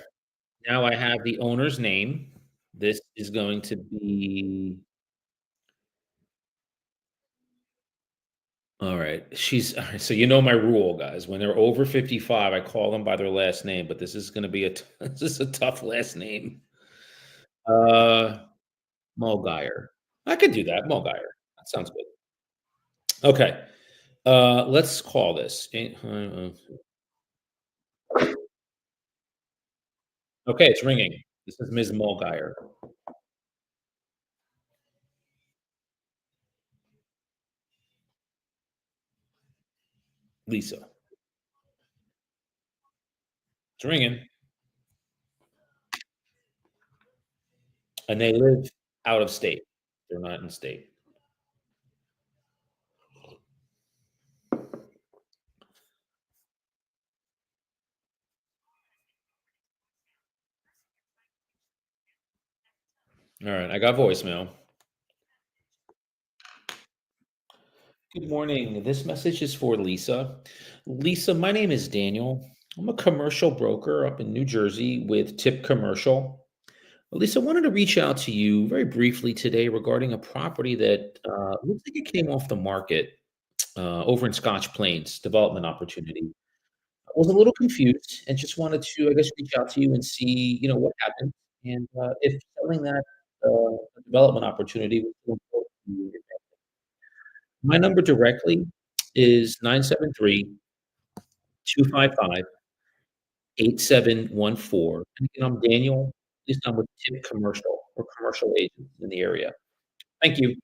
now I have the owner's name. This is going to be alright, alright, so you know my rule, guys. When they're over 55, I call them by their last name, but this is gonna be this is a tough last name. Uh, Mulgire. I could do that, Mulgire. That sounds good. Okay, let's call this. Okay, it's ringing. This is Ms. Mulgire. Lisa. It's ringing, and they live out of state. They're not in state. Alright, I got voicemail. Good morning. This message is for Lisa. Lisa, my name is Daniel. I'm a commercial broker up in New Jersey with Tip Commercial. Lisa, I wanted to reach out to you very briefly today regarding a property that looks like it came off the market over in Scotch Plains, development opportunity. I was a little confused and just wanted to, I guess, reach out to you and see, what happened and, if selling that, development opportunity was still important to you. My number directly is 973-255-8714. And again, I'm Daniel. This I'm with Tip Commercial or commercial agents in the area. Thank you.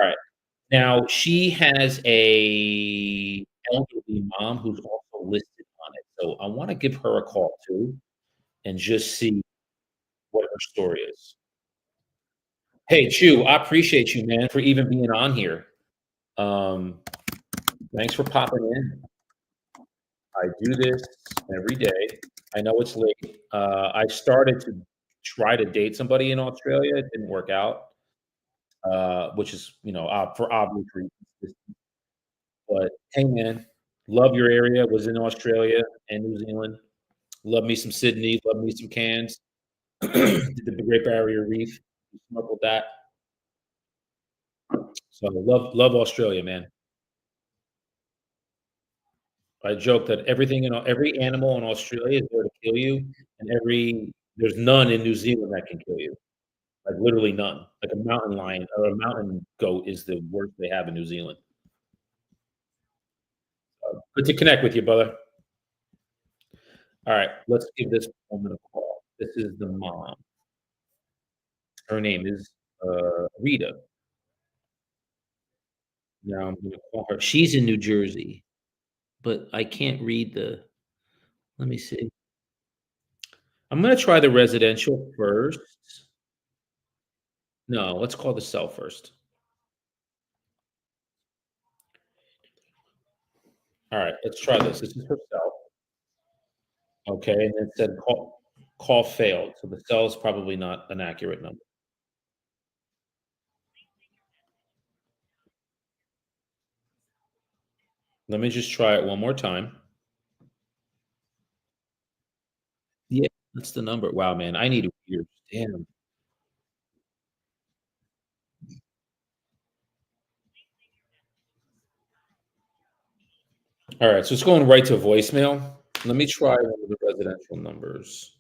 All right. Now, she has a elderly mom who's also listed on it, so I wanna give her a call too and just see what her story is. Hey, Chew, I appreciate you, man, for even being on here. Um, Thanks for popping in. I do this every day. I know it's late. I started to try to date somebody in Australia. It didn't work out, which is, for obvious reasons. But hey, man, love your area. Was in Australia and New Zealand. Love me some Sydney. Love me some Cairns. Did the Great Barrier Reef. Snorkeled that. So love Australia, man. I joke that every animal in Australia is there to kill you, and there's none in New Zealand that can kill you. Like literally none. Like a mountain lion or a mountain goat is the worst they have in New Zealand. Good to connect with you, brother. All right, let's give this woman a call. This is the mom. Her name is Rita. Now I'm gonna call her. She's in New Jersey, but I can't read the. Let me see. I'm gonna try the residential first. No, let's call the cell first. All right, let's try this. This is her cell. Okay, and it said call failed. So the cell is probably not an accurate number. Let me just try it one more time. Yeah, that's the number. Wow, man, I need ears. Damn. All right, so it's going right to voicemail. Let me try one of the residential numbers.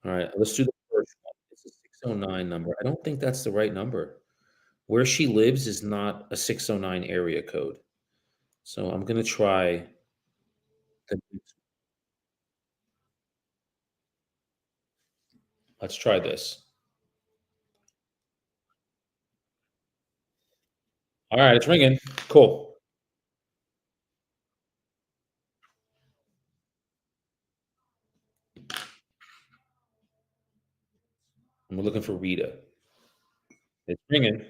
All right, let's do the first one. It's a 609 number. I don't think that's the right number. Where she lives is not a 609 area code. So I'm gonna try the let's try this. All right, it's ringing. Cool. I'm looking for Rita. It's ringing.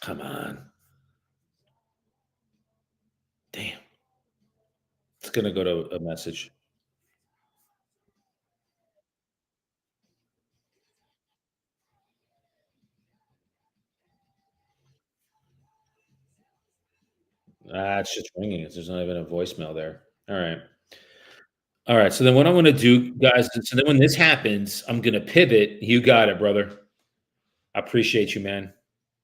Come on. Damn. It's gonna go to a message. Ah, it's just ringing. There's not even a voicemail there. All right. All right. So then what I'm gonna do, guys, so then when this happens, I'm gonna pivot. You got it, brother. I appreciate you, man.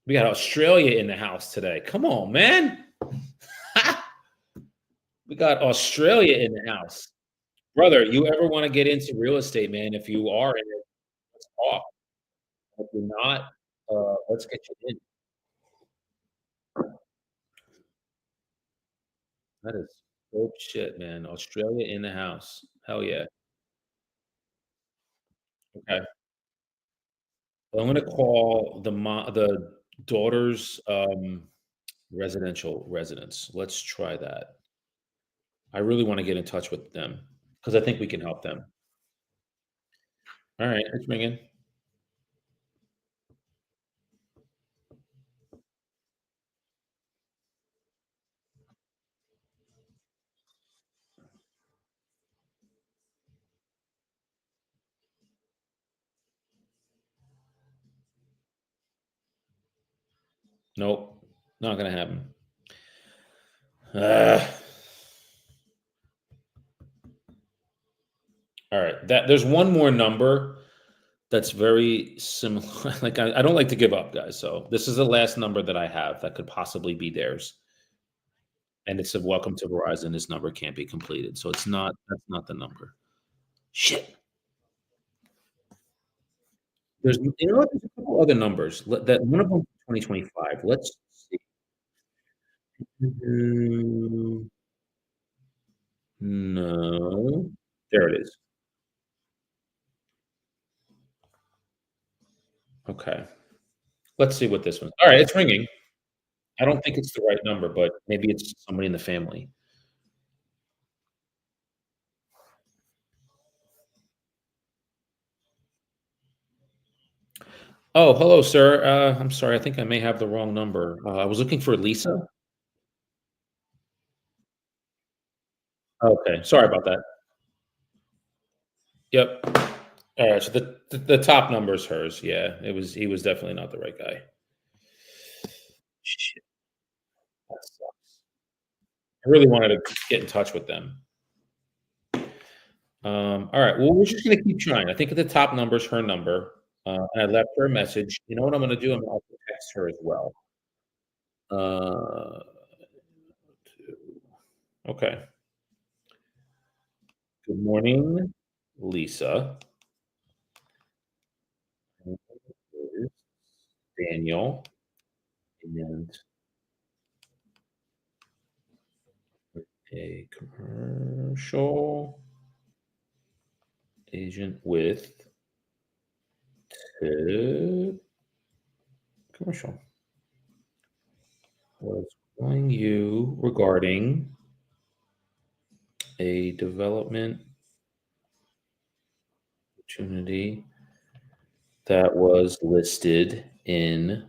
We got Australia in the house today. Come on, man. We got Australia in the house. Brother, you ever want to get into real estate, man? If you are in it, let's talk. If you're not, let's get you in. That is dope shit, man. Australia in the house. Hell yeah. Okay. Well, I'm gonna call the daughter's residential residence. Let's try that. I really want to get in touch with them because I think we can help them. All right, it's ringing. Nope, not gonna happen. Uh, all right, that there's one more number That's very similar. Like, I don't like to give up, guys, so this is the last number that I have that could possibly be theirs, and it said, "Welcome to Verizon, this number can't be completed," so it's not that's not the number. Shit. There's a couple other numbers, let that one of them 2025, let's see. Mm, no. There it is. Okay. Let's see what this one alright, it's ringing. I don't think it's the right number, but maybe it's somebody in the family. Oh, hello, sir. I'm sorry, I think I may have the wrong number. I was looking for Lisa? Okay, sorry about that. Yep. Alright, so the top number is hers, yeah, he was definitely not the right guy. Shit, that sucks. I really wanted to get in touch with them. Alright, well, we're just gonna keep trying. I think the top number's her number, and I left her a message. You know what I'm gonna do? I'm gonna also text her as well. Uh, okay. Good morning, Lisa. My name is Daniel, and a commercial agent with uh, commercial was calling you regarding a development opportunity that was listed in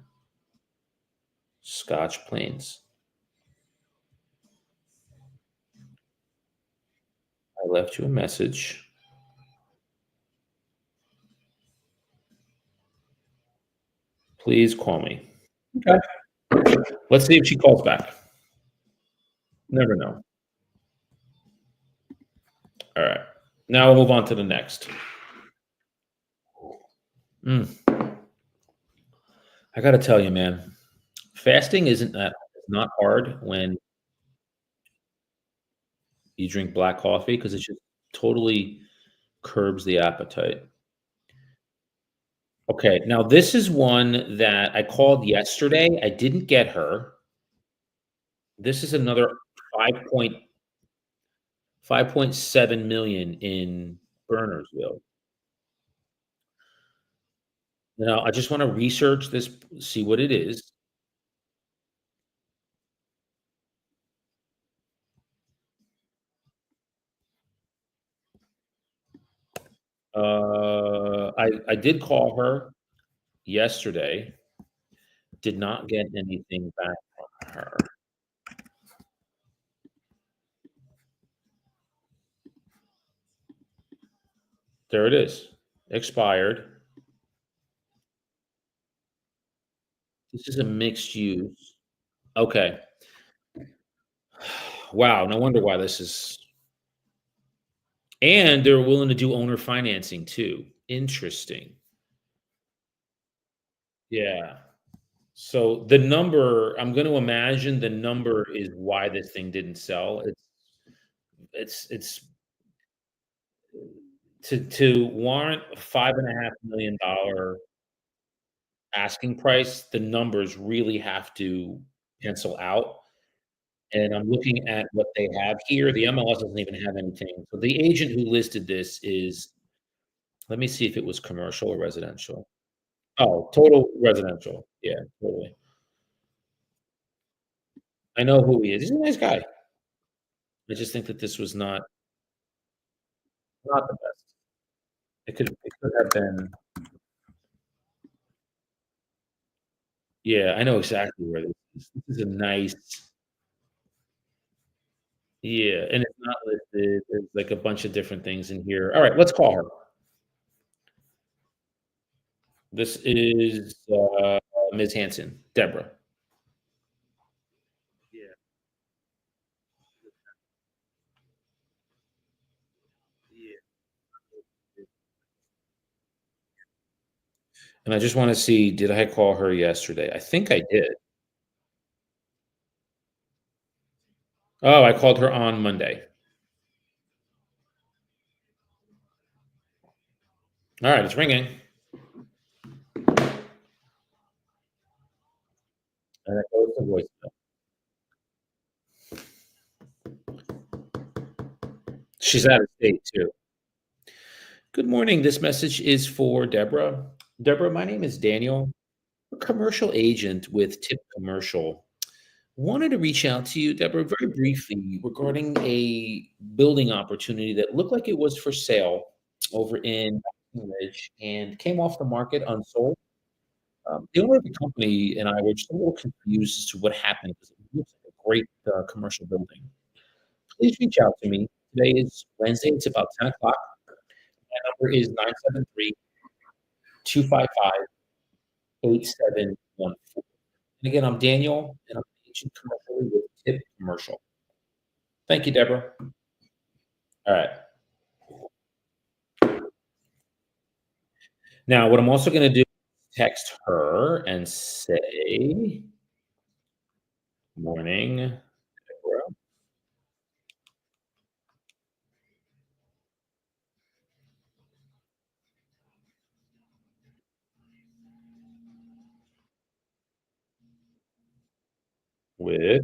Scotch Plains. I left you a message. Please call me. Okay. Let's see if she calls back. Never know. All right. Now we'll move on to the next. Mm, I got to tell you, man, fasting isn't that it's not hard when you drink black coffee because it just totally curbs the appetite. Okay, now this is one that I called yesterday. I didn't get her. This is another 5.7 million in Burnersville. Now, I just want to research this, see what it is. I did call her yesterday. Did not get anything back from her. There it is. Expired. This is a mixed use. Okay. Wow, no wonder why this is and they're willing to do owner financing too. Interesting. Yeah. So the number, I'm gonna imagine the number is why this thing didn't sell. It's to warrant a $5.5 million asking price, the numbers really have to pencil out. And I'm looking at what they have here. The MLS doesn't even have anything. So the agent who listed this is let me see if it was commercial or residential. Oh, total residential. Yeah, totally. I know who he is. He's a nice guy. I just think that this was not the best. It could have been yeah, I know exactly where this is. This is a nice yeah, and it's not listed. There's, like, a bunch of different things in here. Alright, let's call her. This is, Ms. Hanson, Deborah. Yeah, yeah. And I just wanna see, did I call her yesterday? I think I did. Oh, I called her on Monday. Alright, it's ringing. And it goes to voicemail. She's out of state too. Good morning. This message is for Deborah. Deborah, my name is Daniel, a commercial agent with Tip Commercial. Wanted to reach out to you, Deborah, very briefly regarding a building opportunity that looked like it was for sale over in Ridge and came off the market unsold. The owner of the company and I were just a little confused as to what happened because it looks like a great commercial building. Please reach out to me. Today is Wednesday. It's about 10 o'clock. My number is 973-255-8714. And again, I'm Daniel, and I'm agent commercially with Tip Commercial. Thank you, Deborah. All right. Now, what I'm also going to do is text her and say, morning, Deborah, with,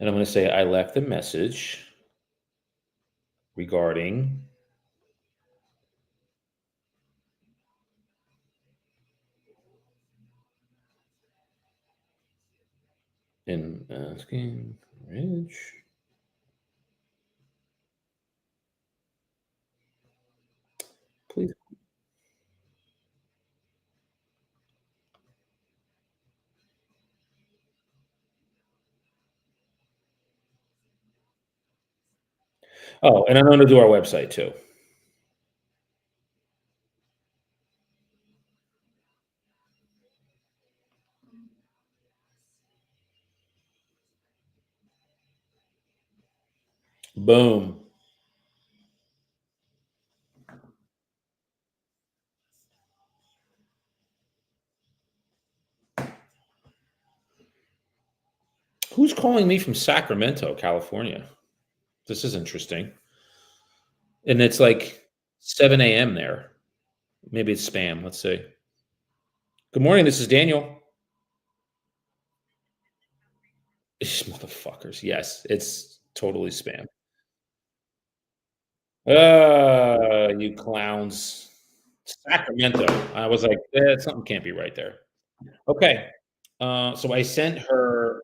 and I'm going to say, I left a message regarding in asking Rich, please. Oh, and I'm going to do our website too. Boom. Who's calling me from Sacramento, California? This is interesting. And it's like 7 a.m. there. Maybe it's spam. Let's see. Good morning. This is Daniel. Motherfuckers. Yes, it's totally spam. You clowns. Sacramento. I was like, something can't be right there. Okay. So I sent her.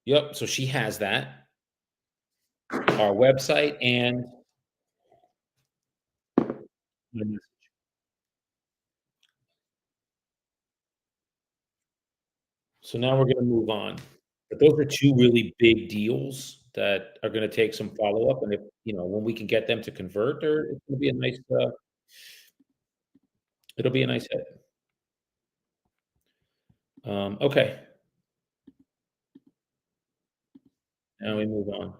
Yep. So she has that, our website, and so now we're going to move on. But those are two really big deals that are going to take some follow up, and if when we can get them to convert, it's going to be a nice. It'll be a nice hit. Okay. Now we move on.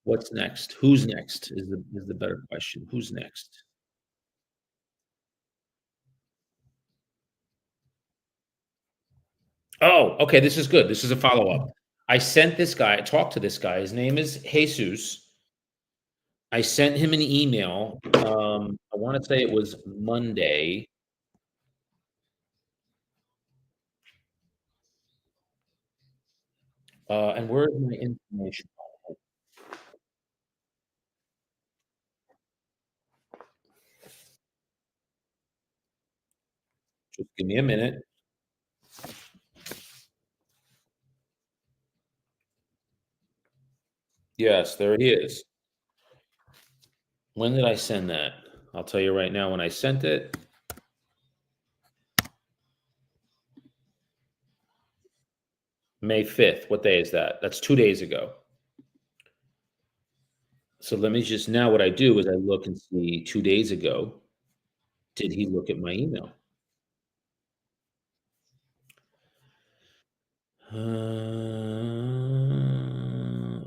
What's next? Who's next is the better question. Who's next? Oh, okay, this is good. This is a follow-up. I sent this guy, I talked to this guy. His name is Jesus. I sent him an email. I want to say it was Monday. And where's my information? Just give me a minute. Yes, there he is. When did I send that? I'll tell you right now when I sent it. May 5th. What day is that? That's 2 days ago. So let me just now what I do is I look and see 2 days ago, did he look at my email?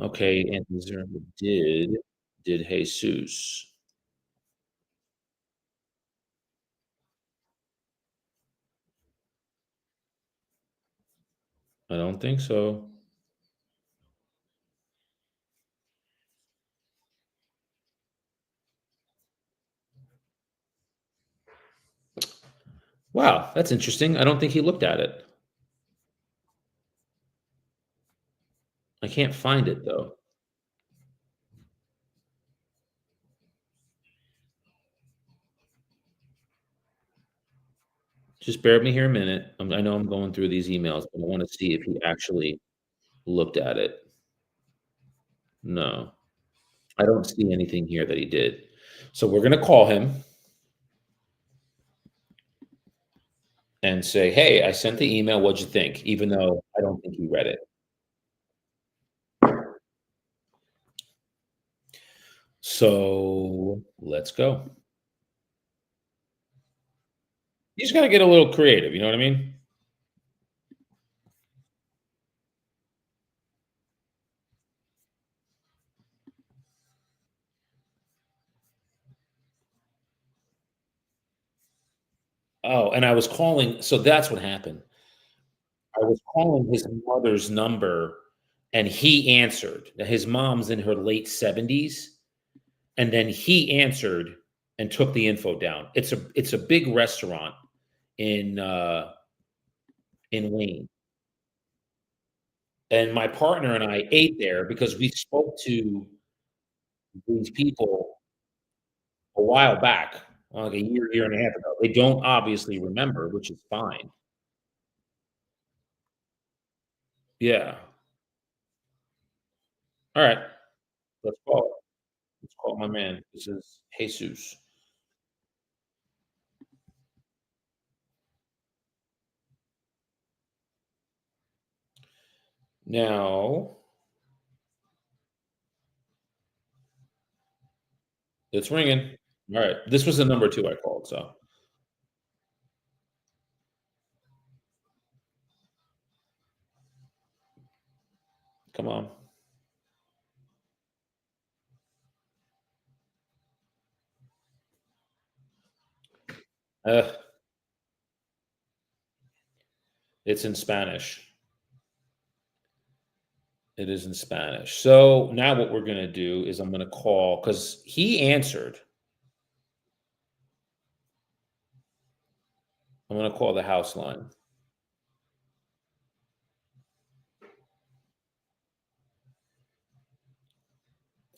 Okay, and Zerba did Jesus. I don't think so. Wow, that's interesting. I don't think he looked at it. I can't find it though. Just bear with me here a minute. I know I'm going through these emails, but I want to see if he actually looked at it. No, I don't see anything here that he did. So we're going to call him and say, "Hey, I sent the email. What'd you think?" Even though I don't think he read it. So let's go. You just got to get a little creative. You know what I mean? Oh, and I was calling. So that's what happened. I was calling his mother's number, and he answered. Now, his mom's in her late 70s, and then he answered and took the info down. It's a big restaurant in in Wayne, and my partner and I ate there because we spoke to these people a while back, like a year and a half ago. They don't obviously remember, which is fine. Yeah. All right. Let's call it. Let's call my man. This is Jesus. Now it's ringing. All right. This was the number two I called. So come on. Uh, it's in Spanish. It is in Spanish. So now what we're gonna do is I'm gonna call because he answered. I'm gonna call the house line.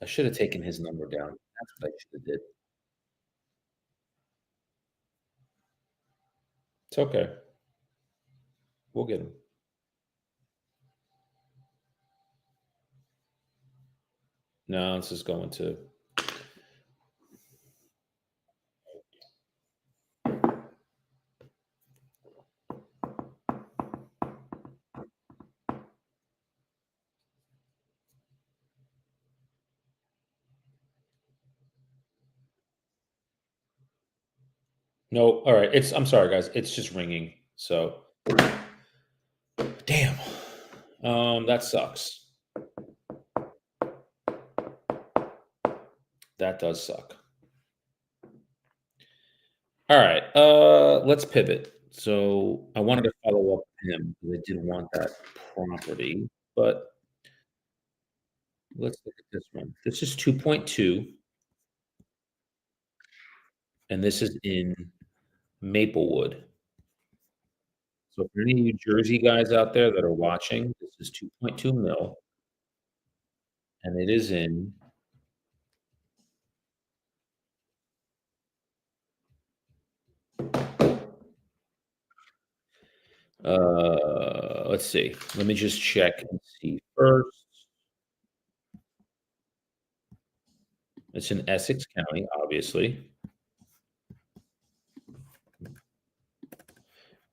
I should have taken his number down. That's what I should have did. It's okay. We'll get him. No, this is going to. No, all right. I'm sorry, guys. It's just ringing. So damn. That sucks. That does suck. All right. Let's pivot. So I wanted to follow up with him because I did want that property, but let's look at this one. This is 2.2, and this is in Maplewood. So for any New Jersey guys out there that are watching, this is 2.2 mil, and it is in let's see. Let me just check and see first. It's in Essex County, obviously.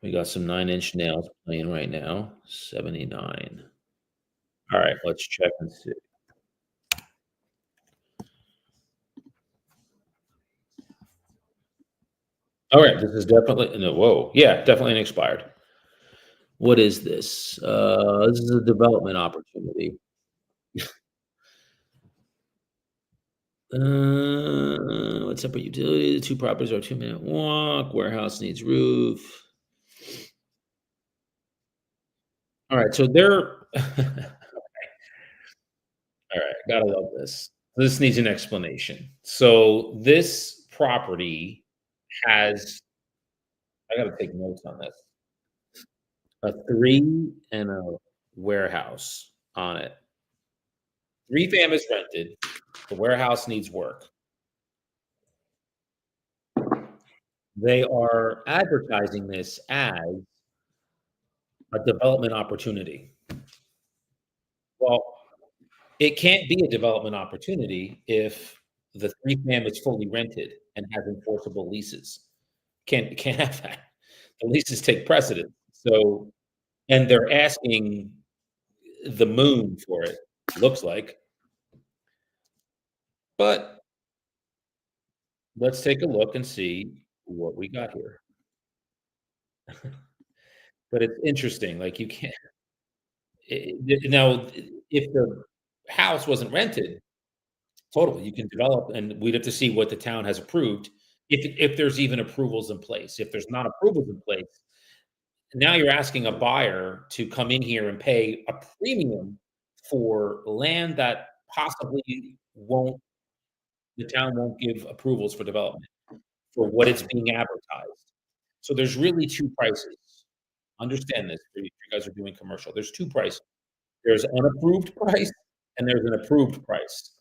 We got some 9-inch nails playing right now. 79. All right, let's check and see. All right, this is definitely no, whoa, yeah, definitely an expired. What is this? This is a development opportunity. What's up with utility? The two properties are 2-minute walk. Warehouse needs roof. All right, so they're all right, gotta love this. This needs an explanation. So this property has I gotta take notes on this. A 3 and a warehouse on it. 3 fam is rented. The warehouse needs work. They are advertising this as a development opportunity. Well, it can't be a development opportunity if the 3 fam is fully rented and has enforceable leases. Can't have that. The leases take precedence. So and they're asking the moon for it, looks like. But let's take a look and see what we got here. But it's interesting, like, you can't now, if the house wasn't rented, totally, you can develop, and we'd have to see what the town has approved, if there's even approvals in place. If there's not approvals in place, now you're asking a buyer to come in here and pay a premium for land that possibly won't the town won't give approvals for development, for what it's being advertised. So there's really 2 prices. Understand this, if you guys are doing commercial, there's 2 prices. There's unapproved price and there's an approved price.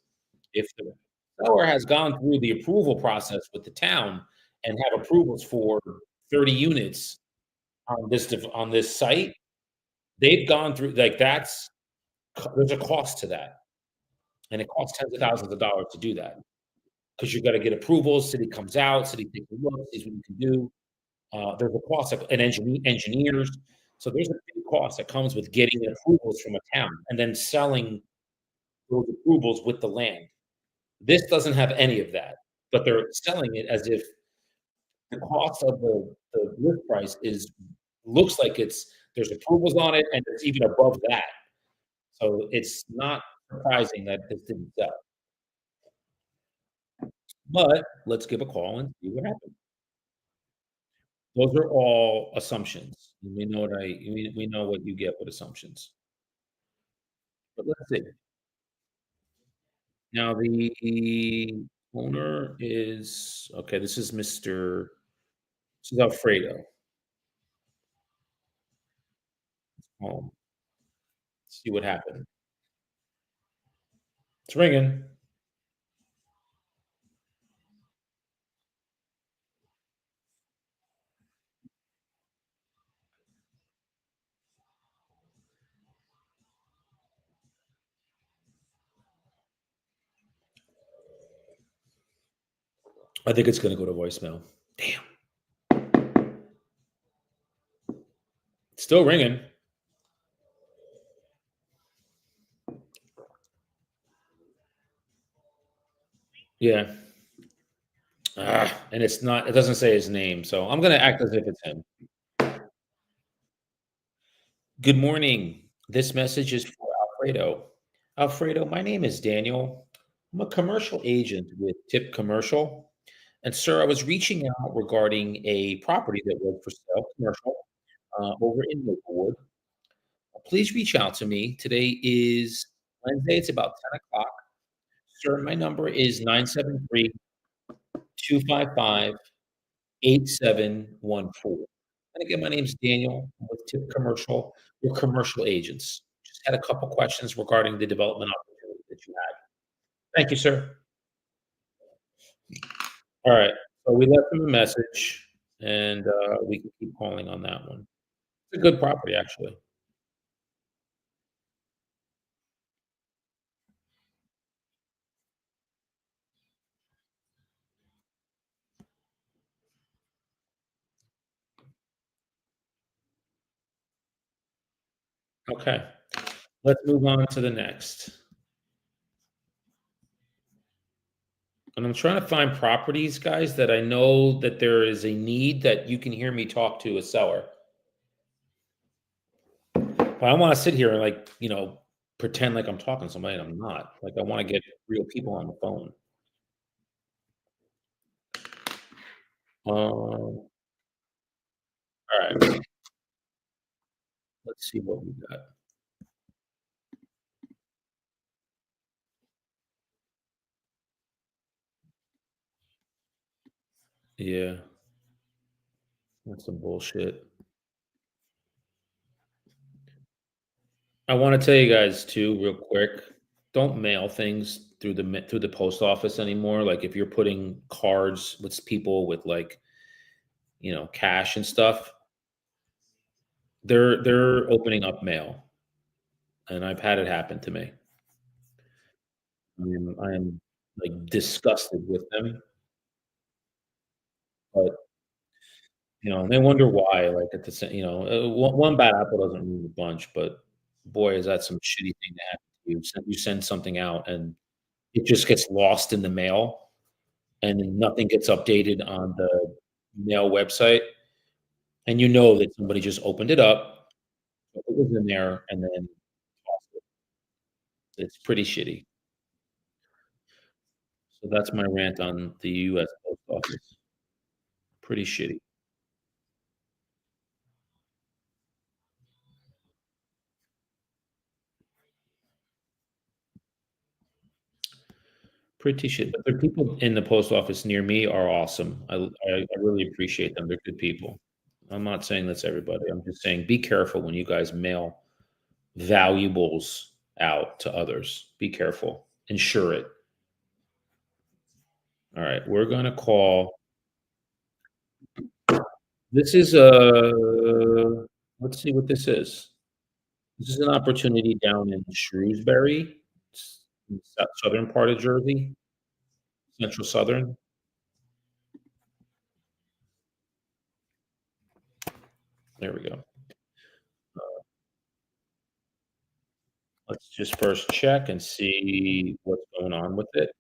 If the seller has gone through the approval process with the town and have approvals for 30 units on this site, they've gone through like, there's a cost to that, and it costs tens of thousands of dollars to do that because 'cause you've gotta get approvals, city comes out, city takes a look, sees what you can do. There's a cost of and engineers. So there's a big cost that comes with getting approvals from a town and then selling those approvals with the land. This doesn't have any of that, but they're selling it as if the cost of the list price is looks like there's approvals on it, and it's even above that. So it's not surprising that this didn't sell. But let's give a call and see what happens. Those are all assumptions. We know what you get with assumptions. But let's see. Now the owner is okay, this is Alfredo. Home. See what happened. It's ringing. I think it's gonna go to voicemail. Damn. It's still ringing. Yeah. And it doesn't say his name, so I'm gonna act as if it's him. Good morning. This message is for Alfredo. Alfredo, my name is Daniel. I'm a commercial agent with Tip Commercial. And sir, I was reaching out regarding a property that was for sale, commercial, over in Maplewood. Please reach out to me. Today is Wednesday. It's about 10 o'clock. Sir, my number is 973-255-8714. And again, my name is Daniel I'm with Tip Commercial. We're commercial agents. Just had a couple questions regarding the development opportunity that you had. Thank you, sir. All right. So we left him a message, and we can keep calling on that one. It's a good property, actually. Okay. Let's move on to the next. And I'm trying to find properties, guys, that I know that there is a need that you can hear me talk to a seller. But I wanna sit here and, like, pretend like I'm talking to somebody and I'm not. Like, I wanna get real people on the phone. Alright, let's see what we got. Yeah, that's some bullshit. I wanna tell you guys too, real quick, don't mail things through the post office anymore. Like, if you're putting cards with people with, like, cash and stuff, they're opening up mail, and I've had it happen to me. I am, like, disgusted with them, but, they wonder why, like, at the sa one bad apple doesn't mean a bunch, but boy, is that some shitty thing to happen to you. You send something out, and it just gets lost in the mail, and then nothing gets updated on the mail website, and you know that somebody just opened it up, it was in there, and then tossed it. It's pretty shitty. So that's my rant on the US Post Office. Pretty shitty. Pretty shit, but the people in the post office near me are awesome. I really appreciate them. They're good people. I'm not saying that's everybody. I'm just saying be careful when you guys mail valuables out to others. Be careful. Insure it. All right, we're gonna call. This is let's see what this is. This is an opportunity down in Shrewsbury, in southern part of Jersey, central southern. There we go. Let's just first check and see what's going on with it.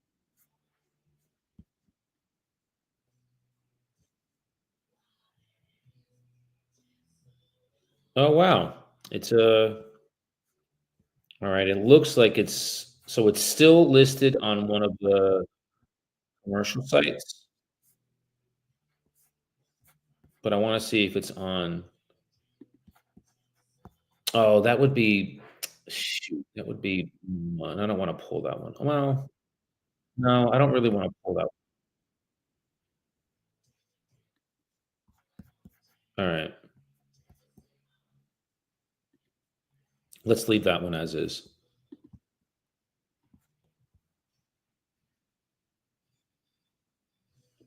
Oh, wow. It's a all right, it looks like it's still listed on one of the commercial sites, but I wanna see if it's on oh, that would be shoot, that would be I don't wanna pull that one. Well, no, I don't really wanna pull that alright, let's leave that one as is.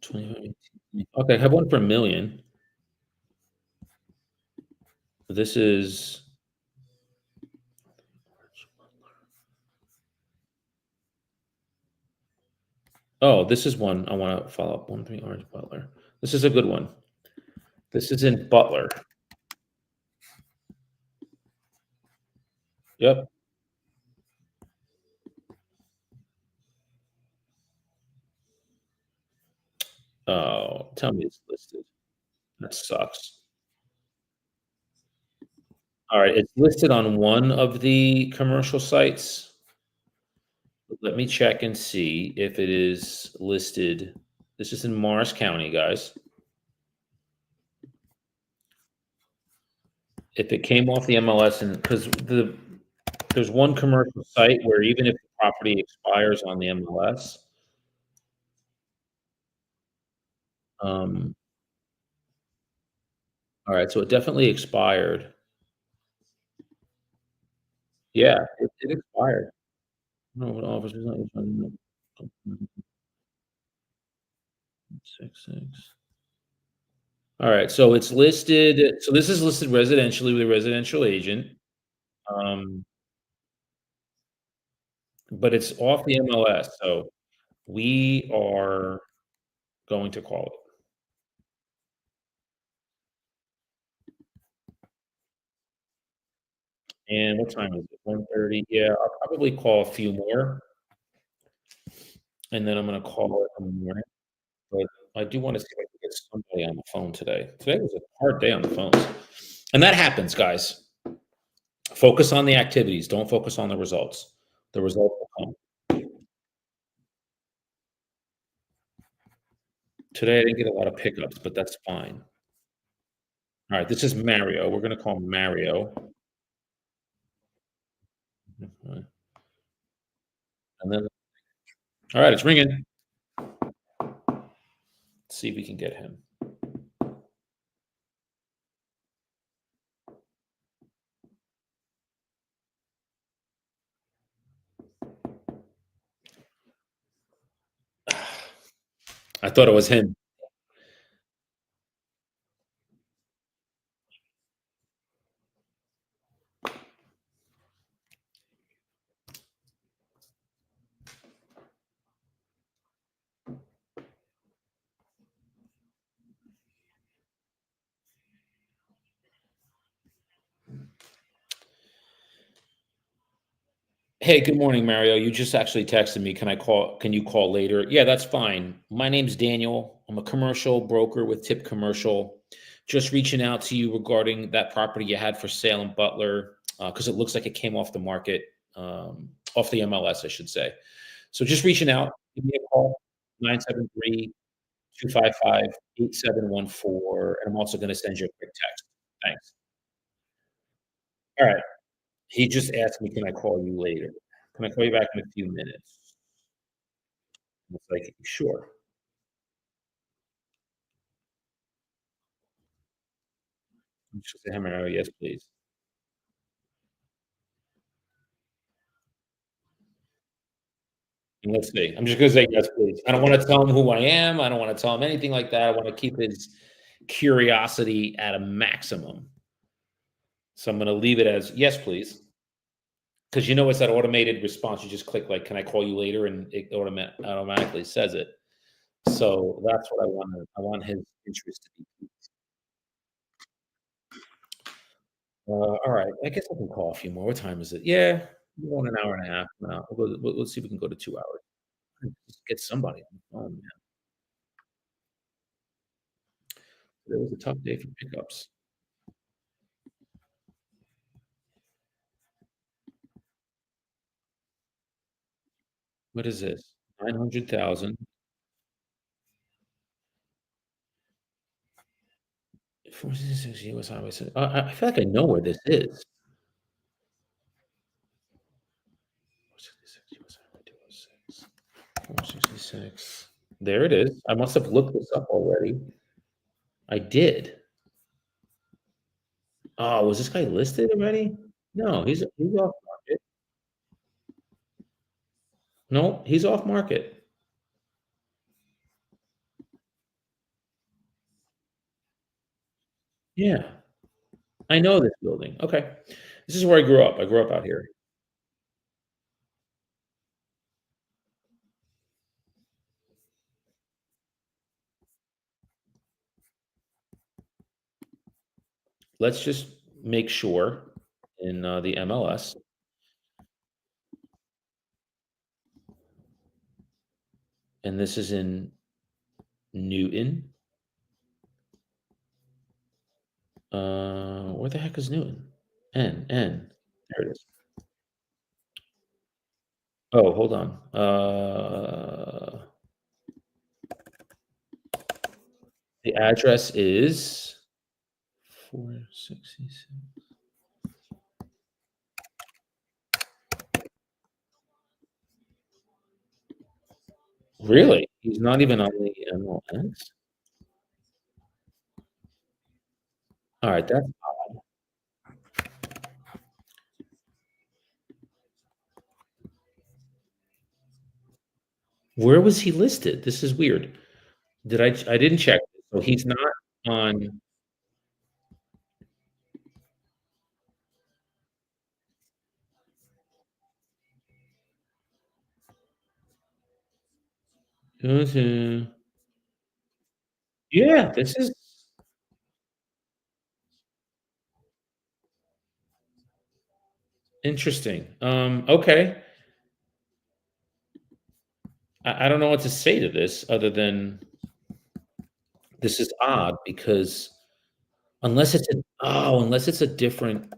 20, okay, I have one for a million. This is oh, this is one I wanna follow up, 1 3 Orange Butler. This is a good one. This is in Butler. Yep. Oh, tell me it's listed. That sucks. Alright, it's listed on one of the commercial sites. Let me check and see if it is listed. This is in Morris County, guys. If it came off the MLS and because there's one commercial site where even if the property expires on the MLS, um alright, so it definitely expired. Yeah, it expired. No, what officers not refunding them. 6 6. Alright, so it's listed so this is listed residentially with a residential agent, um, but it's off the MLS, so we are going to call it. And what time is it? 1:30? Yeah, I'll probably call a few more, and then I'm gonna call it in the morning, but I do wanna see if I can get somebody on the phone today. Today was a hard day on the phones, and that happens, guys. Focus on the activities, don't focus on the results. The results will come. Today, I didn't get a lot of pickups, but that's fine. Alright, this is Mario. We're gonna call him Mario. Mhm, and then alright, it's ringing. Let's see if we can get him. I thought it was him. "Hey, good morning, Mario. You just actually texted me. Can you call later?" "Yeah, that's fine. My name's Daniel. I'm a commercial broker with Tip Commercial. Just reaching out to you regarding that property you had for sale in Butler, because it looks like it came off the market, off the MLS, I should say. So just reaching out. Give me a call, 973-255-8714, and I'm also gonna send you a quick text. Thanks." Alright. He just asked me, "Can I call you later? Can I call you back in a few minutes?" It's like, "Sure." And she'll say, "Hi, Mario. Yes, please." And let's see. I'm just gonna say, "Yes, please." I don't wanna tell him who I am. I don't wanna tell him anything like that. I wanna keep his curiosity at a maximum. So I'm gonna leave it as, "Yes, please," because you know it's that automated response. You just click like, "Can I call you later?" And it automatically says it. So that's what I want his interest to be. Alright, I guess I can call a few more. What time is it? Yeah, we're going an hour and a half now. Let's see if we can go to 2 hours. Just get somebody on the phone, man. Today was a tough day for pickups. What is this? 900,000, 466 US Highway I feel like I know where this is. 466 US Highway 206. 466. There it is. I must have looked this up already. I did. Oh, was this guy listed already? No, he's off market. No, he's off market. Yeah, I know this building. Okay. This is where I grew up. I grew up out here. Let's just make sure in, the MLS, and this is in Newton. Where the heck is Newton? N. There it is. Oh, hold on. The address is 466. Really? He's not even on the MLS? Alright, that's where was he listed? This is weird. I didn't check. So he's not on mhm. Yeah, this is interesting. Okay. I don't know what to say to this other than this is odd because unless it's a different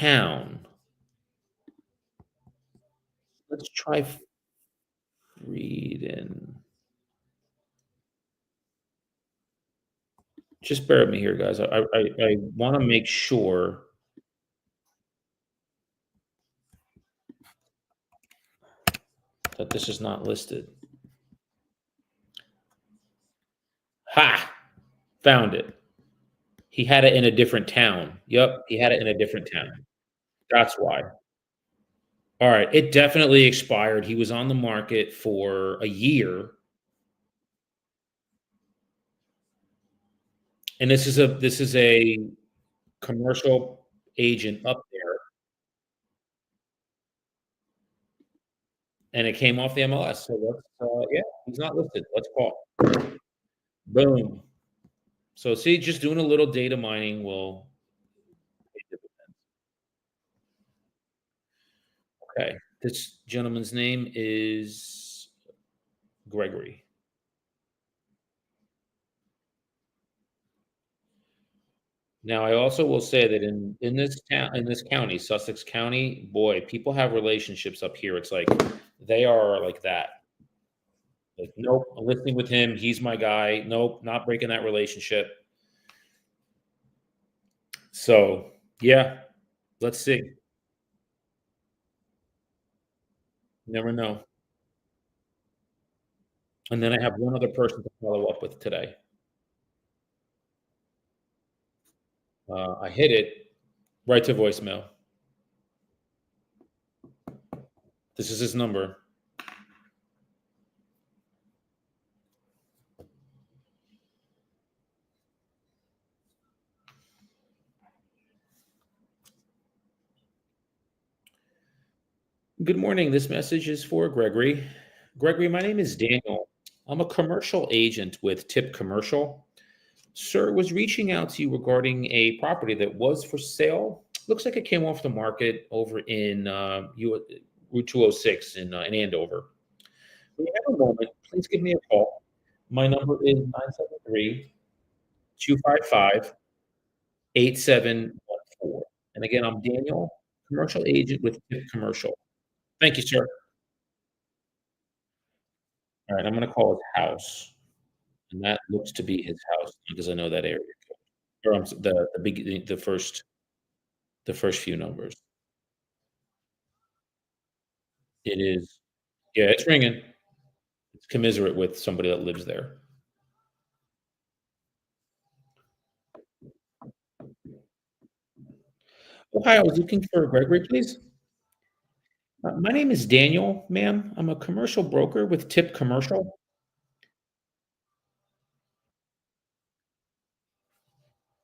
town. Let's try Frieden. Just bear with me here, guys. I wanna make sure that this is not listed. Ha! Found it. He had it in a different town. Yep, he had it in a different town. That's why. Alright, it definitely expired. He was on the market for a year, and this is a commercial agent up there, and it came off the MLS. So yeah, he's not listed. Let's call. Boom. So see, just doing a little data mining will pay dividends. Okay. This gentleman's name is Gregory. Now, I also will say that in this town, in this county, Sussex County, boy, people have relationships up here. It's like they are like that. Like, nope, I'm listening with him. He's my guy. Nope, not breaking that relationship. So, yeah, let's see. Never know. And then I have one other person to follow up with today. I hit it right to voicemail. This is his number. Good morning. This message is for Gregory. Gregory, my name is Daniel. I'm a commercial agent with Tip Commercial. Sir, was reaching out to you regarding a property that was for sale. Looks like it came off the market over in Route 206 in Andover. When you have a moment, please give me a call. My number is 973 255 8714. And again, I'm Daniel, commercial agent with Tip Commercial. Thank you, sir. All right, I'm going to call his house. And that looks to be his house because I know that area code. Or the beginning, the first few numbers. It is, yeah, it's ringing. It's commiserate with somebody that lives there. Oh, hi, I was looking for Gregory, please. My name is Daniel, ma'am. I'm a commercial broker with Tip Commercial.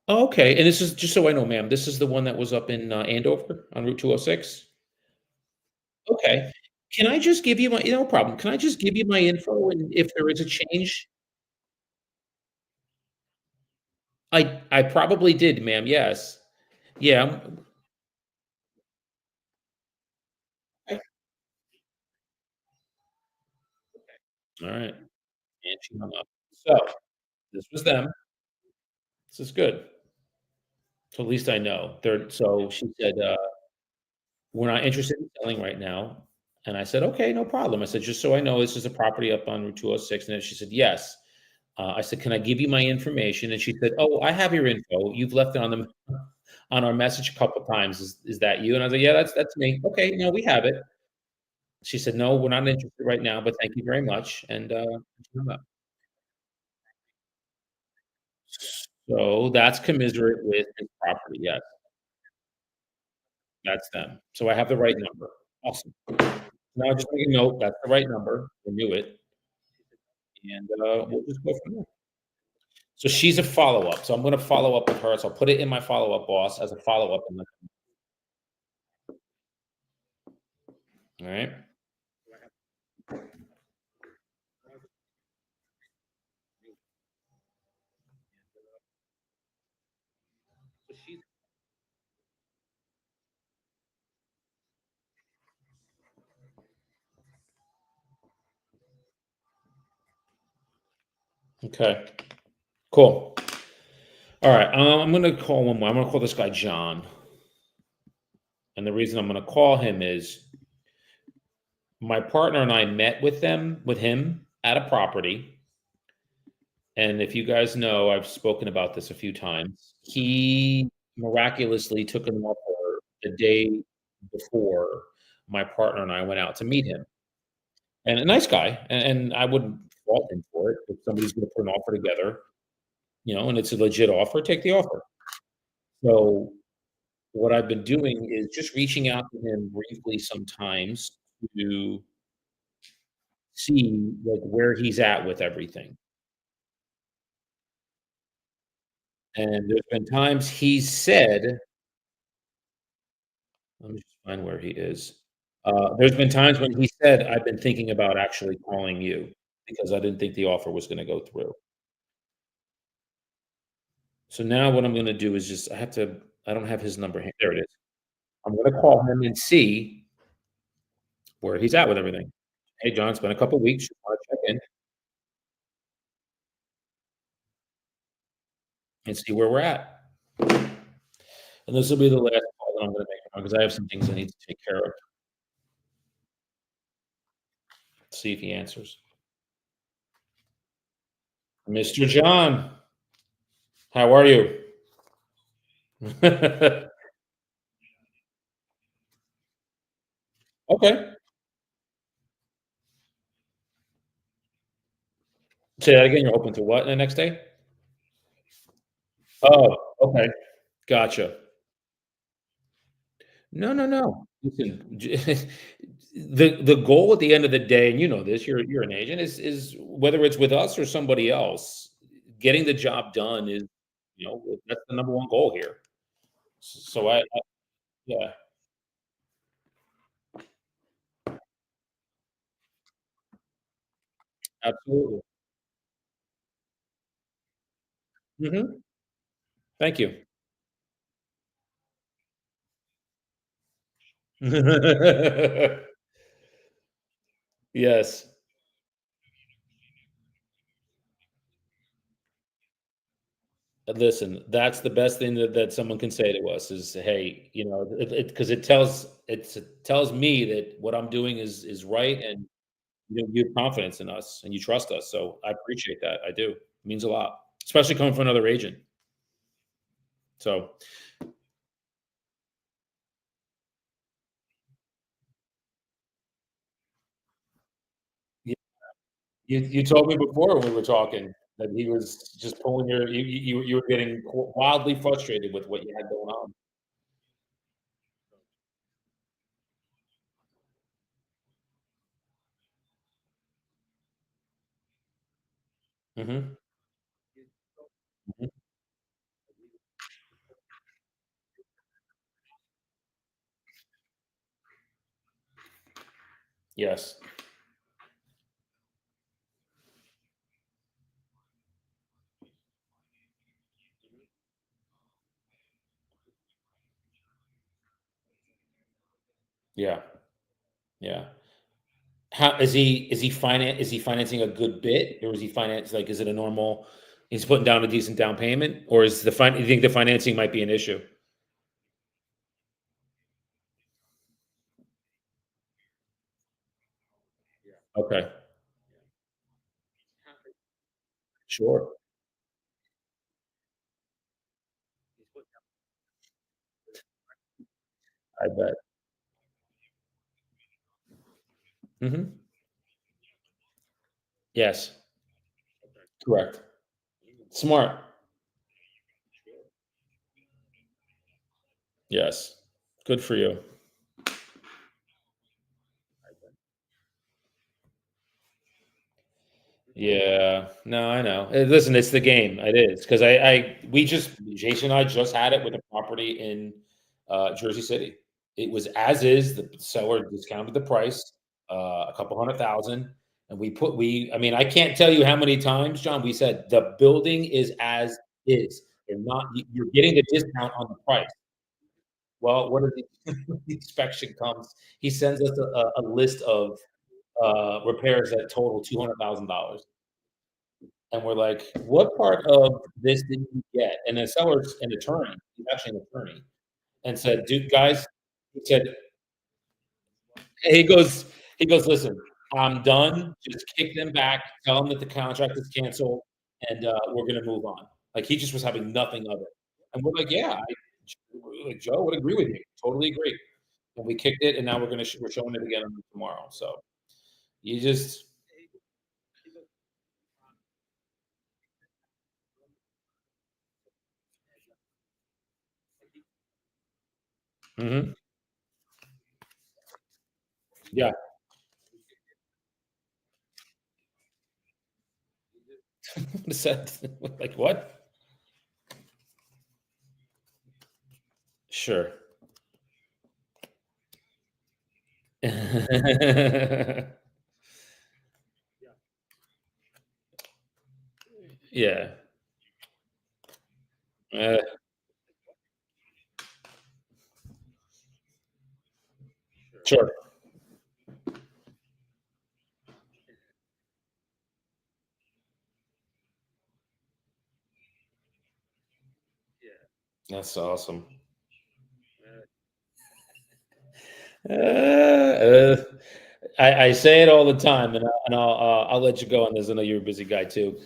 Oh, okay, and this is just so I know, ma'am, this is the one that was up in Andover on Route 206? Okay. Can I just give you my, no problem. Can I just give you my info, and if there is a change? I probably did, ma'am. Yes. Yeah. Okay. All right. And she hung up. So this was them. This is good. So at least I know. So she said, "We're not interested in selling right now." And I said, "Okay, no problem." I said, "Just so I know, this is a property up on Route 206." And then she said, "Yes." I said, "Can I give you my information?" And she said, "Oh, I have your info. You've left it on the on our message a couple times. Is that you?" And I was like, "Yeah, that's me." "Okay, no, we have it." She said, "No, we're not interested right now, but thank you very much." And she hung up. So that's commiserate with his property. Yes, that's them. So I have the right number. Awesome. Now just make a note, that's the right number. I knew it, and, we'll just go from there. So she's a follow-up, so I'm gonna follow up with her, so I'll put it in my follow-up, boss, as a follow-up, and then alright? So she's okay, cool. Alright, I'm gonna call one more. I'm gonna call this guy John. And the reason I'm gonna call him is my partner and I met with him at a property, and if you guys know, I've spoken about this a few times. He miraculously took an offer the day before my partner and I went out to meet him. And a nice guy, and I wouldn't fault him for it. If somebody's gonna put an offer together, and it's a legit offer, take the offer. So, what I've been doing is just reaching out to him briefly sometimes to see, like, where he's at with everything. And there's been times he's said let me just find where he is. There's been times when he said, "I've been thinking about actually calling you because I didn't think the offer was gonna go through." So now what I'm gonna do is just I don't have his number here. There it is. I'm gonna call him and see where he's at with everything. "Hey, John, it's been a couple weeks. Just wanna check in and see where we're at." And this will be the last call that I'm gonna make because I have some things I need to take care of. See if he answers. "Mr. John, how are you?" Okay. Say that again, you're open to what the next day? Oh, okay. Gotcha. No, no, no. Listen, the goal at the end of the day, and you know this, you're an agent, is whether it's with us or somebody else, getting the job done is, that's the number one goal here. So I yeah, absolutely. Mhm. Thank you. Yes. Listen, that's the best thing that someone can say to us is, "Hey," because it tells me that what I'm doing is right, and you have confidence in us and you trust us. So I appreciate that. I do. It means a lot, especially coming from another agent. So you, you told me before when we were talking that he was just pulling you were getting wildly frustrated with what you had going on. Hmm. Hmm. Yes. Yeah. Yeah. How is he financing a good bit, or is he finance like is it a normal he's putting down a decent down payment, or is you think the financing might be an issue? Okay. Sure. I bet. Hmm. Yes. Correct. Smart. Yes. Good for you. Yeah. No, I know. Listen, it's the game. It is because Jason and I just had it with a property in Jersey City. It was as is. The seller discounted the price a couple 100,000, and I mean, I can't tell you how many times, John. We said the building is as is. They're not. You're getting a discount on the price. Well, what are the the inspection comes? He sends us a list of repairs that total $200,000. And we're like, "What part of this did you get?" And the seller's an attorney. He's actually an attorney, and said, "Dude, guys, He said, he goes, listen, I'm done. Just kick them back. Tell them that the contract is canceled, and we're gonna move on. Like he just was having nothing of it, and we're like, yeah, like Joe would agree with you. Totally agree. And we kicked it, and now we're showing it again tomorrow. So you just, mhm. Yeah. Said like what? Sure. Yeah. Uh, sure. That's awesome. Uh, uh, I say it all the time, and I'll let you go on this. I know you're a busy guy too.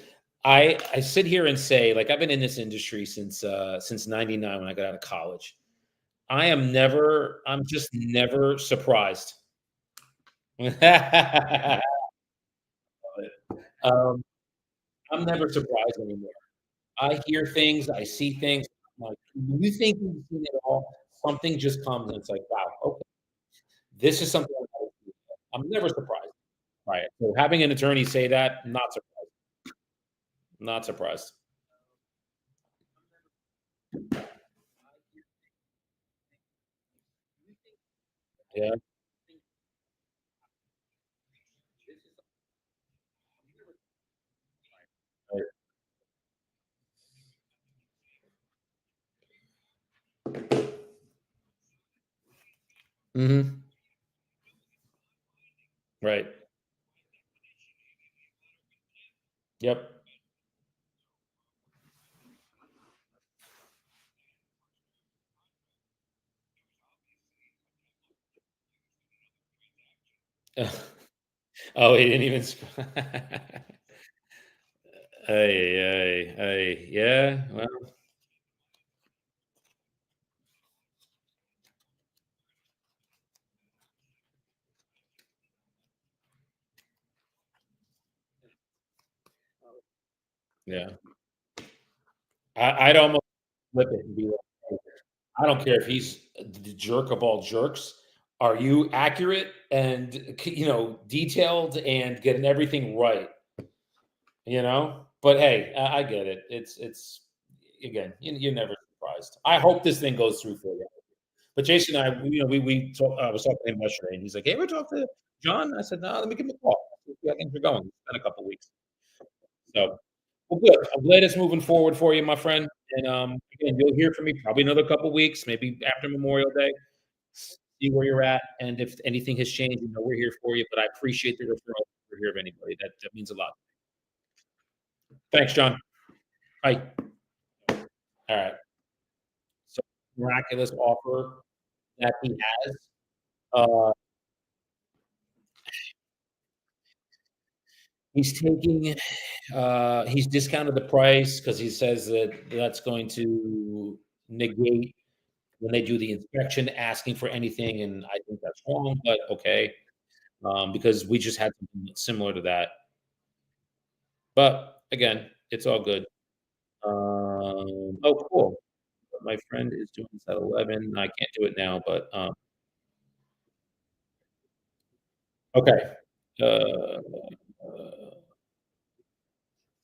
I sit here and say, like, I've been in this industry since '99 when I got out of college. I'm just never surprised. um, I'm never surprised anymore. I hear things, I see things. I'm like, when you think you've seen it all, something just comes and it's like, wow, okay, this is something I'm never surprised by it. So having an attorney say that, not surprised. Not surprised. Yeah. Right. Mhm. Right. Yep. Oh, he didn't even Ay, ay, ay. Yeah, well, yeah. I'd almost flip it and be like, "Hey, I don't care if he's the jerk of all jerks. Are you accurate and detailed and getting everything right? You know? But hey, I get it. It's again, you're never surprised. I hope this thing goes through for you. But Jason and I, we talk, I was talking to him yesterday, and he's like, "Hey, ever talk to John?" I said, "No, let me give him a call. See how things are going. It's been a couple weeks." So, well, good. I'm glad it's moving forward for you, my friend. And again, you'll hear from me probably another couple weeks, maybe after Memorial Day. See where you're at, and if anything has changed, we're here for you. But I appreciate the referral. We're here of anybody. That means a lot. Thanks, John. Bye. All right. So miraculous offer that he has. Uh, he's taking he's discounted the price because he says that that's going to negate when they do the inspection asking for anything, and I think that's wrong, but okay, because we just had something similar to that. But again, it's all good. Oh, cool. My friend is doing this at 11. I can't do it now, but okay. Uh,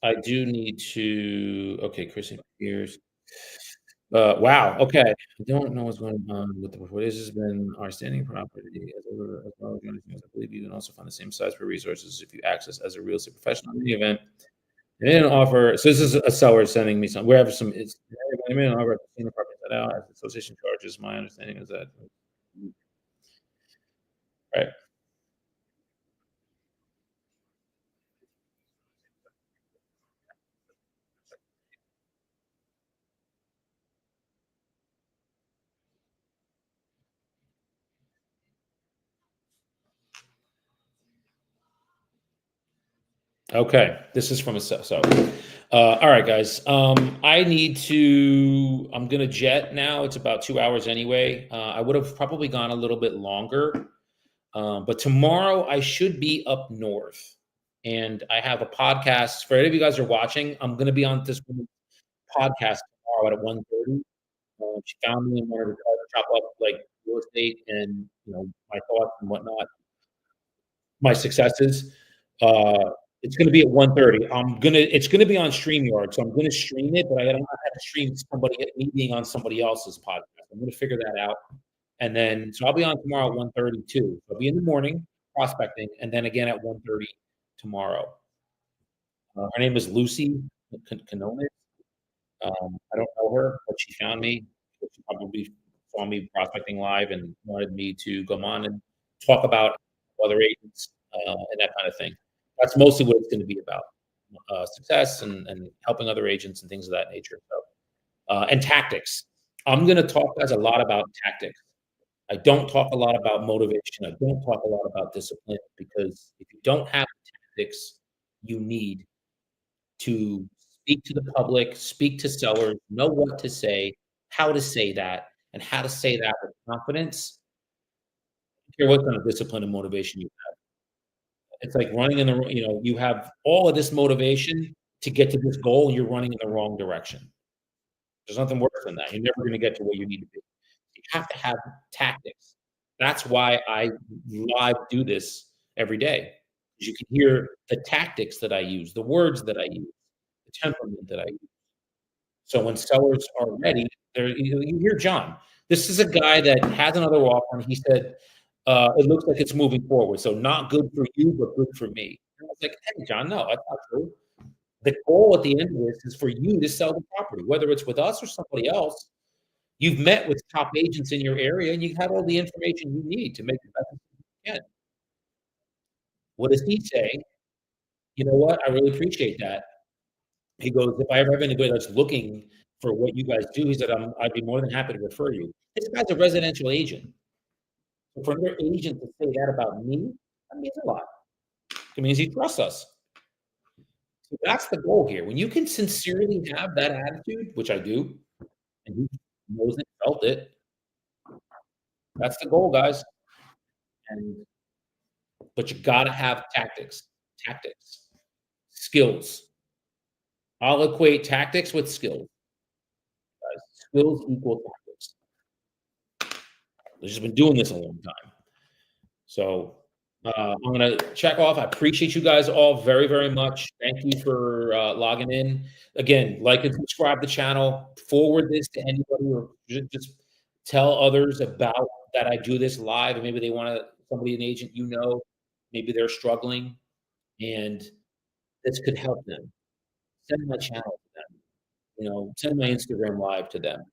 I do need to. Okay, Christian Pierce. Wow. Okay. I don't know what's going on with the before. This has been our standing property as well as your things. I believe you can also find the same size for resources if you access as a real estate professional. In the event, they didn't offer. So this is a seller sending me some. We have some. It's they made an offer at the senior property that out as association charges. My understanding is that right. Okay, this is from a all right, guys. I need to. I'm gonna jet now. It's about 2 hours anyway. I would have probably gone a little bit longer, but tomorrow I should be up north, and I have a podcast. For any of you guys who are watching, I'm gonna be on this woman's podcast tomorrow at 1:30. She found me and wanted to chop up like real estate and my thoughts and whatnot, my successes. It's gonna be at 1:30. It's gonna be on StreamYard, so I'm gonna stream it, but I don't know how to stream me being on somebody else's podcast. I'm gonna figure that out. And then so I'll be on tomorrow at 1:30 too. I'll be in the morning prospecting and then again at 1:30 tomorrow. Her name is Lucy Canones. I don't know her, but she found me. She probably saw me prospecting live and wanted me to come on and talk about other agents and that kind of thing. That's mostly what it's going to be about: success and helping other agents and things of that nature. So, and tactics. I'm going to talk guys a lot about tactics. I don't talk a lot about motivation. I don't talk a lot about discipline because if you don't have the tactics you need to speak to the public, speak to sellers, know what to say, how to say that, and how to say that with confidence. I don't care what kind of discipline and motivation you have. It's like running in you have all of this motivation to get to this goal, and you're running in the wrong direction. There's nothing worse than that. You're never going to get to where you need to be. You have to have tactics. That's why I live do this every day. You can hear the tactics that I use, the words that I use, the temperament that I use. So when sellers are ready, you hear John. This is a guy that has another offer, and he said, "It looks like it's moving forward. So not good for you, but good for me." And I was like, "Hey, John, no, that's not true. The goal at the end of this is for you to sell the property, whether it's with us or somebody else. You've met with top agents in your area, and you have all the information you need to make the best decision you can." What does he say? "You know what? I really appreciate that." He goes, "If I ever have anybody that's looking for what you guys do," he said, I'd be more than happy to refer you." This guy's a residential agent. So for another agent to say that about me, that means a lot. It means he trusts us. So that's the goal here. When you can sincerely have that attitude, which I do, and he knows it, felt it, that's the goal, guys. And but you gotta have tactics, skills. I'll equate tactics with skills, guys. Skills equal tactics. I've just been doing this a long time. So, I'm gonna check off. I appreciate you guys all very, very much. Thank you for, logging in. Again, like and subscribe to the channel. Forward this to anybody or just tell others about that I do this live, and maybe they wanna somebody, an agent maybe they're struggling, and this could help them. Send my channel to them, send my Instagram live to them.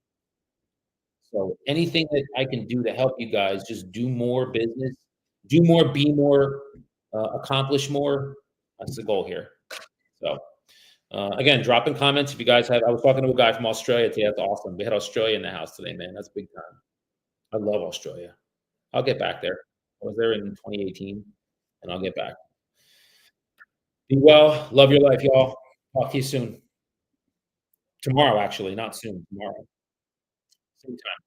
So anything that I can do to help you guys just do more business, do more, be more, accomplish more. That's the goal here. So again, drop in comments if you guys have. I was talking to a guy from Australia today. That's awesome. We had Australia in the house today, man. That's big time. I love Australia. I'll get back there. I was there in 2018, and I'll get back. Be well. Love your life, y'all. Talk to you soon. Tomorrow, actually, not soon. Tomorrow. Same time.